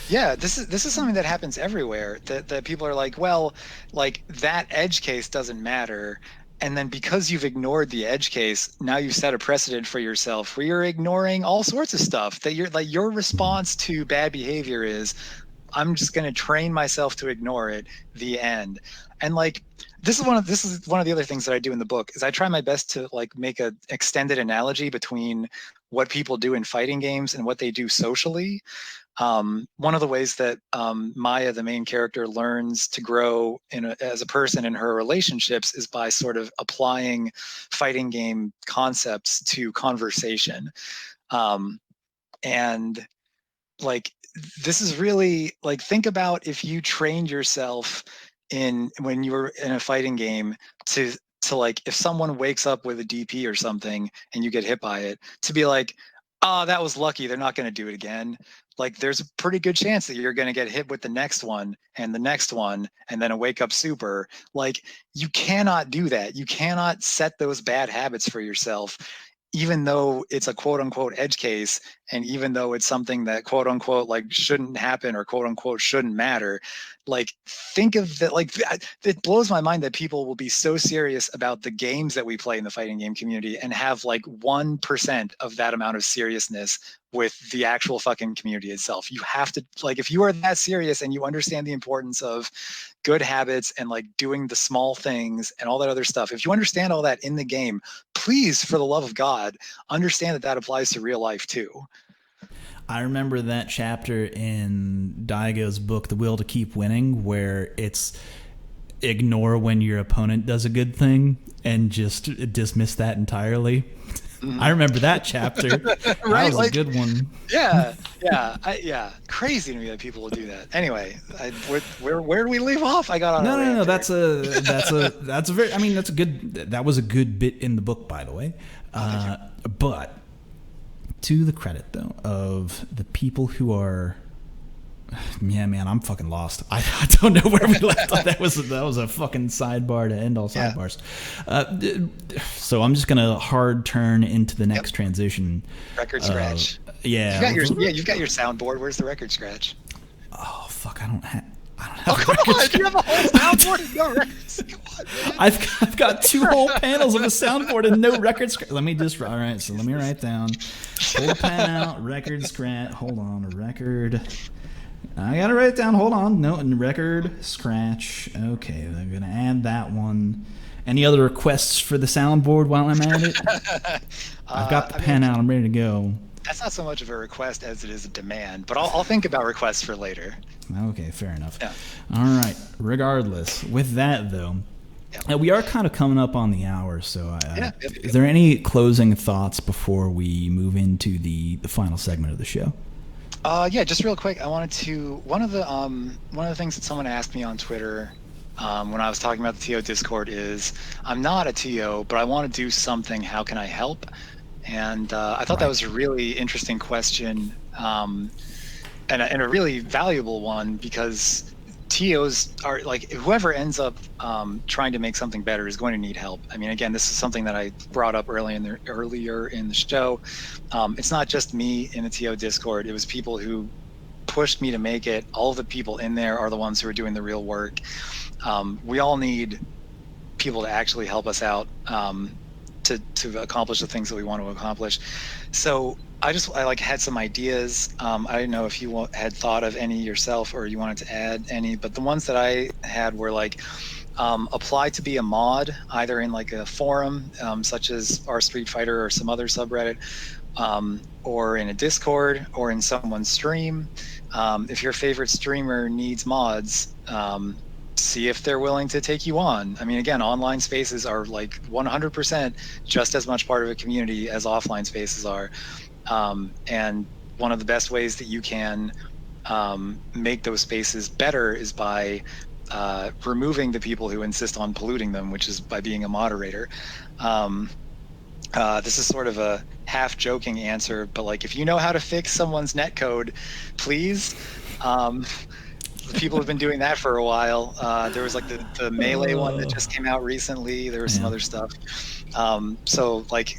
is something that happens everywhere. That people are like, well, like that edge case doesn't matter. And then because you've ignored the edge case, now you've set a precedent for yourself where you're ignoring all sorts of stuff. That you're like, your response to bad behavior is, I'm just going to train myself to ignore it. The end. And like, this is one of the other things that I do in the book is I try my best to like make a extended analogy between what people do in fighting games and what they do socially. One of the ways that Maya, the main character, learns to grow as a person in her relationships is by sort of applying fighting game concepts to conversation. And like, this is really like, think about if you trained yourself when you were in a fighting game to like, if someone wakes up with a DP or something and you get hit by it, to be like, oh, that was lucky, they're not going to do it again. Like, there's a pretty good chance that you're going to get hit with the next one and the next one and then a wake up super. Like, you cannot do that. You cannot set those bad habits for yourself, even though it's a quote unquote edge case. And even though it's something that quote unquote like shouldn't happen or quote unquote shouldn't matter. Like, think of that. Like, it blows my mind that people will be so serious about the games that we play in the fighting game community and have like 1% of that amount of seriousness with the actual fucking community itself. You have to, like, if you are that serious and you understand the importance of good habits and like doing the small things and all that other stuff, if you understand all that in the game, please, for the love of God, understand that that applies to real life too. I remember that chapter in Daigo's book, The Will to Keep Winning, where it's ignore when your opponent does a good thing and just dismiss that entirely. Mm-hmm. I remember that chapter. Right, that was like, a good one. Yeah. Crazy to me that people will do that. Anyway, where do we leave off? I got on. No. That's a very. I mean, that's a good. That was a good bit in the book, by the way. But to the credit though of the people who are Yeah, man, I'm fucking lost. I don't know where we left off. That was a fucking sidebar to end all sidebars. So I'm just gonna hard turn into the next transition. Record scratch. Yeah. You've got your soundboard. Where's the record scratch? Oh fuck, I don't have. Come on, you have a whole soundboard and no records. Come on, man. I've got 2 whole panels of a soundboard and no record scratch. Let me write down. Hold the pen out. Record scratch. Hold on. Record. I gotta write it down. Hold on. No, record scratch. Okay, I'm gonna add that one. Any other requests for the soundboard while I'm at it? I've got the pen out. I'm ready to go. That's not so much of a request as it is a demand, but I'll think about requests for later. Okay, fair enough. Yeah. All right. Regardless, with that though, we are kind of coming up on the hour. So, is there any closing thoughts before we move into the final segment of the show? Just real quick. I wanted to one of the things that someone asked me on Twitter when I was talking about the TO Discord is I'm not a TO, but I want to do something. How can I help? And I thought that was a really interesting question and a really valuable one, because TOs are like, whoever ends up trying to make something better is going to need help. I mean, again, this is something that I brought up earlier in the show. It's not just me in the TO Discord. It was people who pushed me to make it. All of the people in there are the ones who are doing the real work. We all need people to actually help us out to accomplish the things that we want to accomplish. So I had some ideas. I didn't know if you had thought of any yourself or you wanted to add any, but the ones that I had were like apply to be a mod, either in like a forum such as our Street Fighter or some other subreddit, or in a Discord or in someone's stream. If your favorite streamer needs mods, see if they're willing to take you on. I mean, again, online spaces are like 100% just as much part of a community as offline spaces are. And one of the best ways that you can make those spaces better is by removing the people who insist on polluting them, which is by being a moderator. This is sort of a half joking answer, but like, if you know how to fix someone's netcode, please. People have been doing that for a while. There was like the Melee one that just came out recently. There was some other stuff. So like,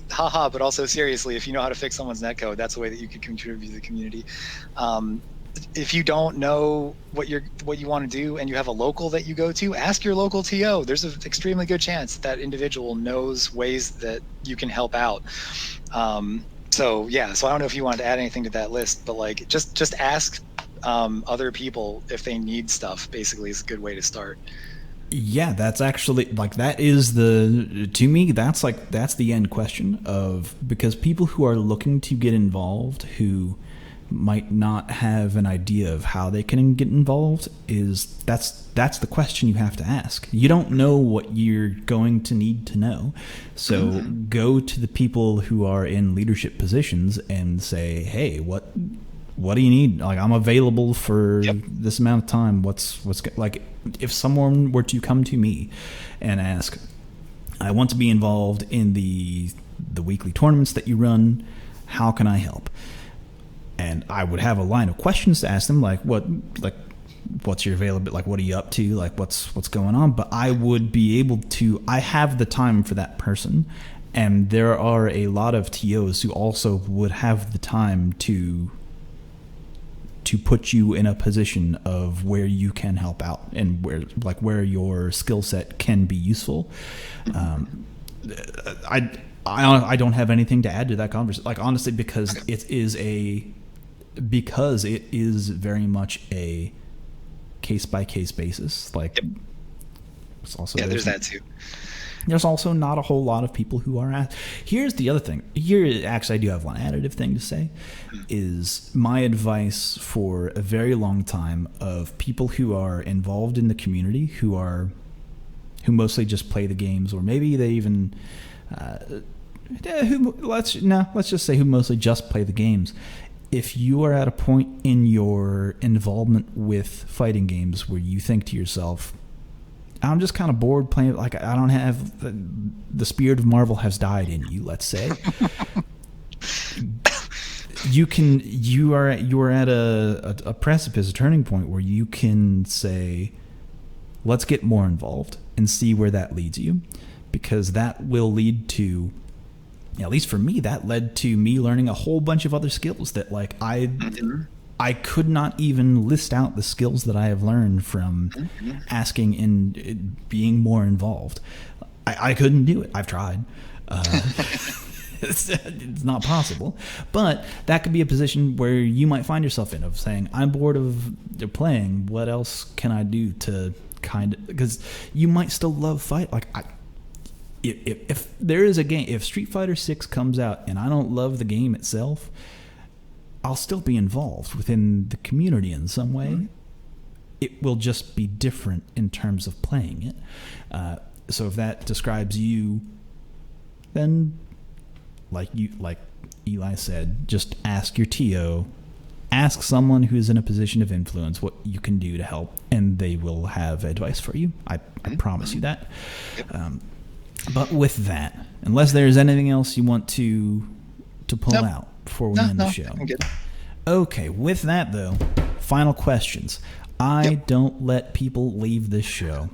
haha, but also seriously, if you know how to fix someone's netcode, that's a way that you could contribute to the community. If you don't know what you want to do and you have a local that you go to, ask your local TO. There's an extremely good chance that individual knows ways that you can help out. So I don't know if you wanted to add anything to that list, but like just ask other people if they need stuff, basically, is a good way to start. Yeah, that's actually like, that is to me, that's the end question of, because people who are looking to get involved who might not have an idea of how they can get involved, that's the question you have to ask. You don't know what you're going to need to know. So go to the people who are in leadership positions and say, hey, what do you need? Like, I'm available for this amount of time. What's like, if someone were to come to me and ask, I want to be involved in the weekly tournaments that you run, how can I help? And I would have a line of questions to ask them, like what's your availability? Like, what are you up to? Like, what's going on? But I would be able to, I have the time for that person. And there are a lot of TOs who also would have the time to put you in a position of where you can help out and where your skill set can be useful. I don't have anything to add to that conversation. Like, honestly, because it is very much a case by case basis. Like, it's also, there's that too. There's also not a whole lot of people who are here's the other thing. Here, actually, I do have one additive thing to say, is my advice for a very long time of people who are involved in the community, who mostly just play the games, or maybe they even, let's just say who mostly just play the games. If you are at a point in your involvement with fighting games where you think to yourself, I'm just kind of bored playing, like, I don't have, the spirit of Marvel has died in you, let's say. you are at a precipice, a turning point where you can say, let's get more involved and see where that leads you, because that will lead to, at least for me, that led to me learning a whole bunch of other skills that like I could not even list out the skills that I have learned from asking and being more involved. I couldn't do it. I've tried. It's not possible. But that could be a position where you might find yourself in, of saying, I'm bored of playing. What else can I do to kind of... Because you might still love fight. Like, if there is a game... If Street Fighter 6 comes out and I don't love the game itself, I'll still be involved within the community in some way. It will just be different in terms of playing it. So if that describes you, then like Eli said, just ask your TO, ask someone who's in a position of influence what you can do to help, and they will have advice for you. I promise you that. But with that, unless there's anything else you want to pull out before we end the show. I'm good. Okay, with that though, final questions. I don't let people leave this show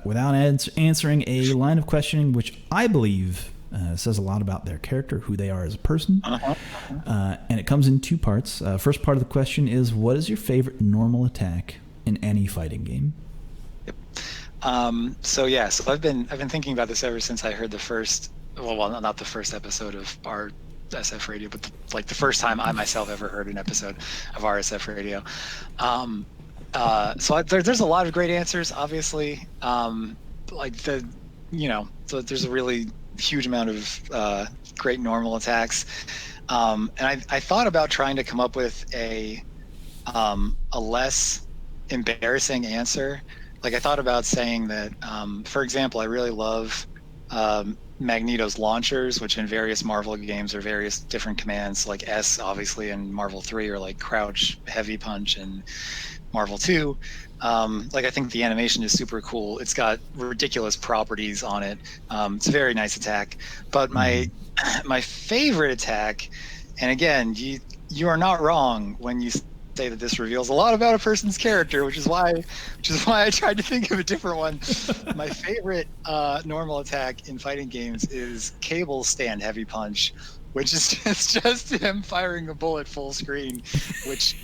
without answering a line of questioning, which I believe says a lot about their character, who they are as a person. And it comes in two parts. First part of the question is, what is your favorite normal attack in any fighting game? So I've been thinking about this ever since I heard the first, well, not the first episode of our SF Radio, but the first time I myself ever heard an episode of RSF Radio. So there's a lot of great answers, obviously. So there's a really huge amount of great normal attacks. And I thought about trying to come up with a less embarrassing answer. Like, I thought about saying that, for example, I really love Magneto's launchers, which in various Marvel games are various different commands, like S, obviously, in Marvel 3, or like crouch, heavy punch, and Marvel 2. I think the animation is super cool. It's got ridiculous properties on it. It's a very nice attack. But my favorite attack, and again, you are not wrong when you say that this reveals a lot about a person's character, which is why I tried to think of a different one. My favorite normal attack in fighting games is Cable's stand heavy punch, which is just him firing a bullet full screen, which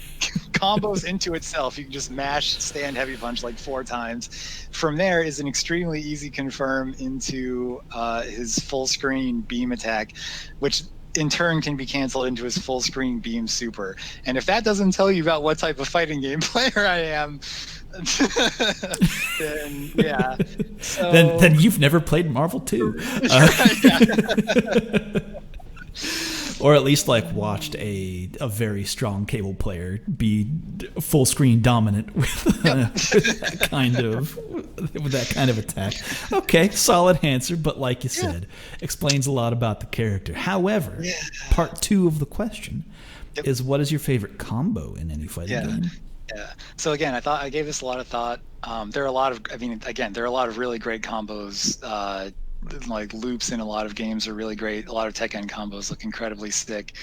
combos into itself. You can just mash stand heavy punch like 4 times. From there is an extremely easy confirm into his full screen beam attack, which in turn can be canceled into his full screen beam super. And if that doesn't tell you about what type of fighting game player I am, then yeah. So, then you've never played Marvel 2. Or at least watched a very strong Cable player be full screen dominant with that kind of attack. Okay, solid answer, but like you said, explains a lot about the character. However, part 2 of the question is, what is your favorite combo in any fighting game? Yeah. So again, I gave this a lot of thought. There are a lot of really great combos. Like loops in a lot of games are really great. A lot of Tekken combos look incredibly sick.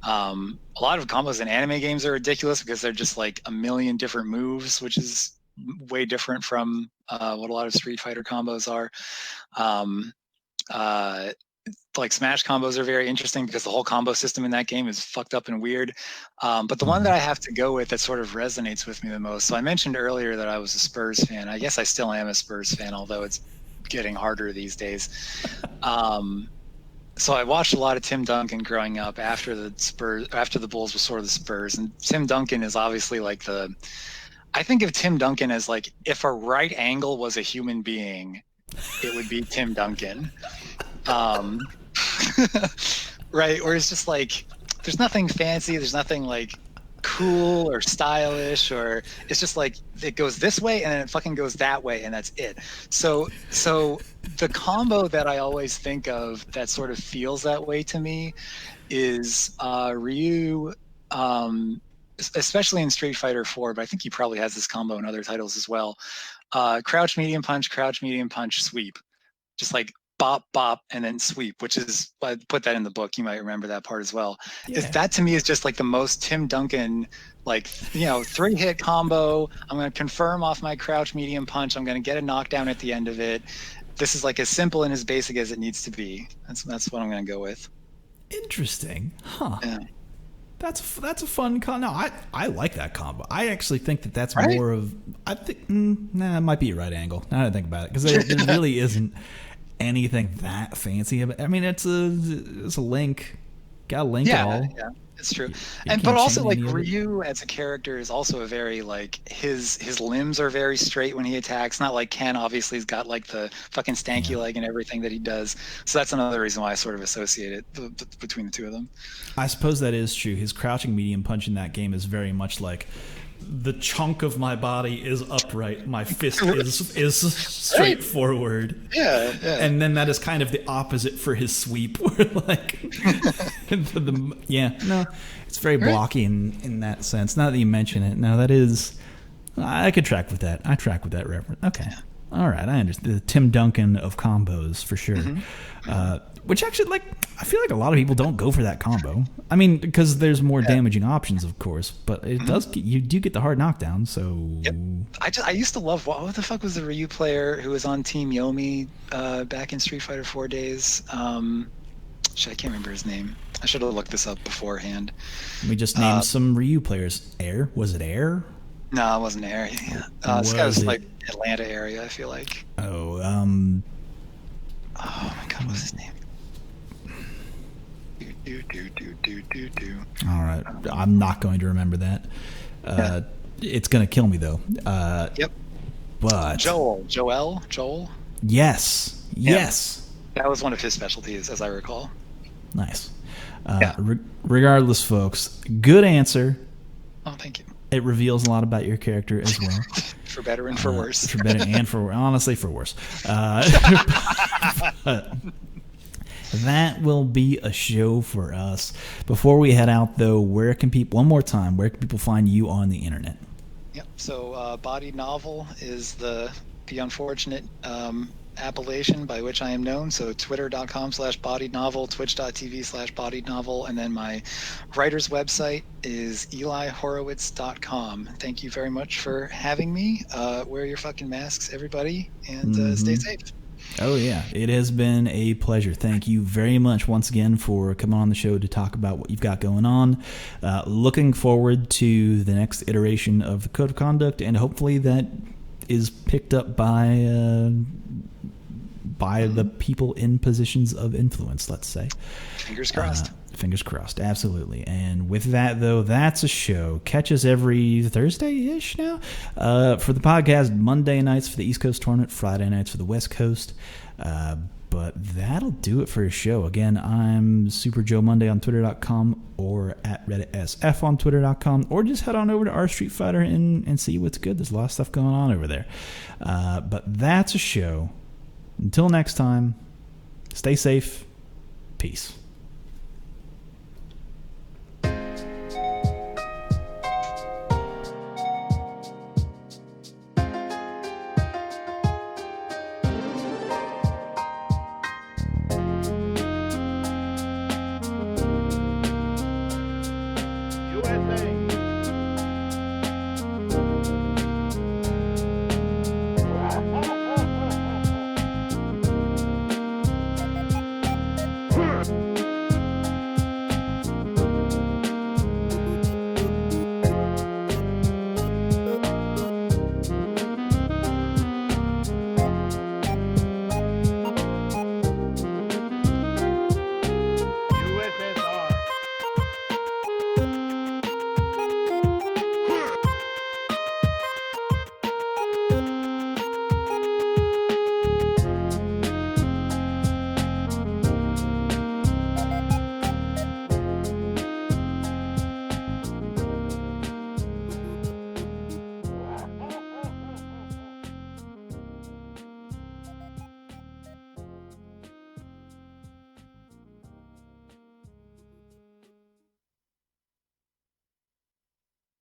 A lot of combos in anime games are ridiculous because they're just like a million different moves, which is way different from what a lot of Street Fighter combos are. Like Smash combos are very interesting because the whole combo system in that game is fucked up and weird. But the one that I have to go with that sort of resonates with me the most. So I mentioned earlier that I was a Spurs fan. I guess I still am a Spurs fan, although it's getting harder these days. So I watched a lot of Tim Duncan growing up after the Bulls was sort of the Spurs, and Tim Duncan is obviously I think of Tim Duncan as like, if a right angle was a human being, it would be Tim Duncan. Right, where it's just like, there's nothing fancy, there's nothing like cool or stylish, or it's just like it goes this way and then it fucking goes that way and that's it. So the combo that I always think of that sort of feels that way to me is Ryu, especially in Street Fighter 4, but I think he probably has this combo in other titles as well. Crouch medium punch, sweep. Just like bop, bop, and then sweep, which is, I put that in the book. You might remember that part as well. Yeah. That to me is just like the most Tim Duncan, like, 3-hit combo. I'm going to confirm off my crouch medium punch. I'm going to get a knockdown at the end of it. This is like as simple and as basic as it needs to be. That's what I'm going to go with. Interesting. Huh. Yeah. That's a fun combo. No, I like that combo. I actually think that's right? more of, I think, it might be a right angle. Now that I think about it, because there really isn't anything that fancy. I mean, it's a link. Got to link it all. Yeah. It's true. But also, like, Ryu as a character is also a very, like, his limbs are very straight when he attacks. Not like Ken, obviously, he's got like the fucking stanky leg and everything that he does. So that's another reason why I sort of associate it between the two of them. I suppose that is true. His crouching medium punch in that game is very much like, the chunk of my body is upright, my fist is straightforward. Yeah. And then that is kind of the opposite for his sweep, where like, it's very blocky in that sense. Now that you mention it, now that is, I could track with that. I track with that reference. Okay, all right, I understand. The Tim Duncan of combos for sure. Which actually, like, I feel like a lot of people don't go for that combo. I mean, because there's more damaging options, of course, but it does. You do get the hard knockdown. So I used to love, what the fuck was the Ryu player who was on Team Yomi back in Street Fighter 4 days? I can't remember his name. I should have looked this up beforehand. We just named some Ryu players. Air? Was it Air? No, it wasn't Air. This guy was like Atlanta area, I feel like. Oh my god, what's his name? All right, I'm not going to remember that. It's going to kill me though. Yep. But Joel. Yes. That was one of his specialties, as I recall. Nice. Regardless, folks, good answer. Oh, thank you. It reveals a lot about your character as well. For better and for worse. For better and for honestly for worse. That will be a show for us. Before we head out, though, where can people find you on the internet? Yep. So, Bodied Novel is the unfortunate appellation by which I am known. So, twitter.com/bodiednovel, twitch.tv/bodiednovel, and then my writer's website is elihorowitz.com. Thank you very much for having me. Wear your fucking masks, everybody, and stay safe. Oh, yeah. It has been a pleasure. Thank you very much once again for coming on the show to talk about what you've got going on. Looking forward to the next iteration of the Code of Conduct, and hopefully that is picked up by the people in positions of influence, let's say. Fingers crossed. Fingers crossed, absolutely. And with that, though, that's a show. Catch us every Thursday-ish now for the podcast. Monday nights for the East Coast tournament, Friday nights for the West Coast. But that'll do it for a show. Again, I'm Super Joe Monday on Twitter.com or at RedditSF on Twitter.com, or just head on over to our Street Fighter and see what's good. There's a lot of stuff going on over there. But that's a show. Until next time, stay safe. Peace.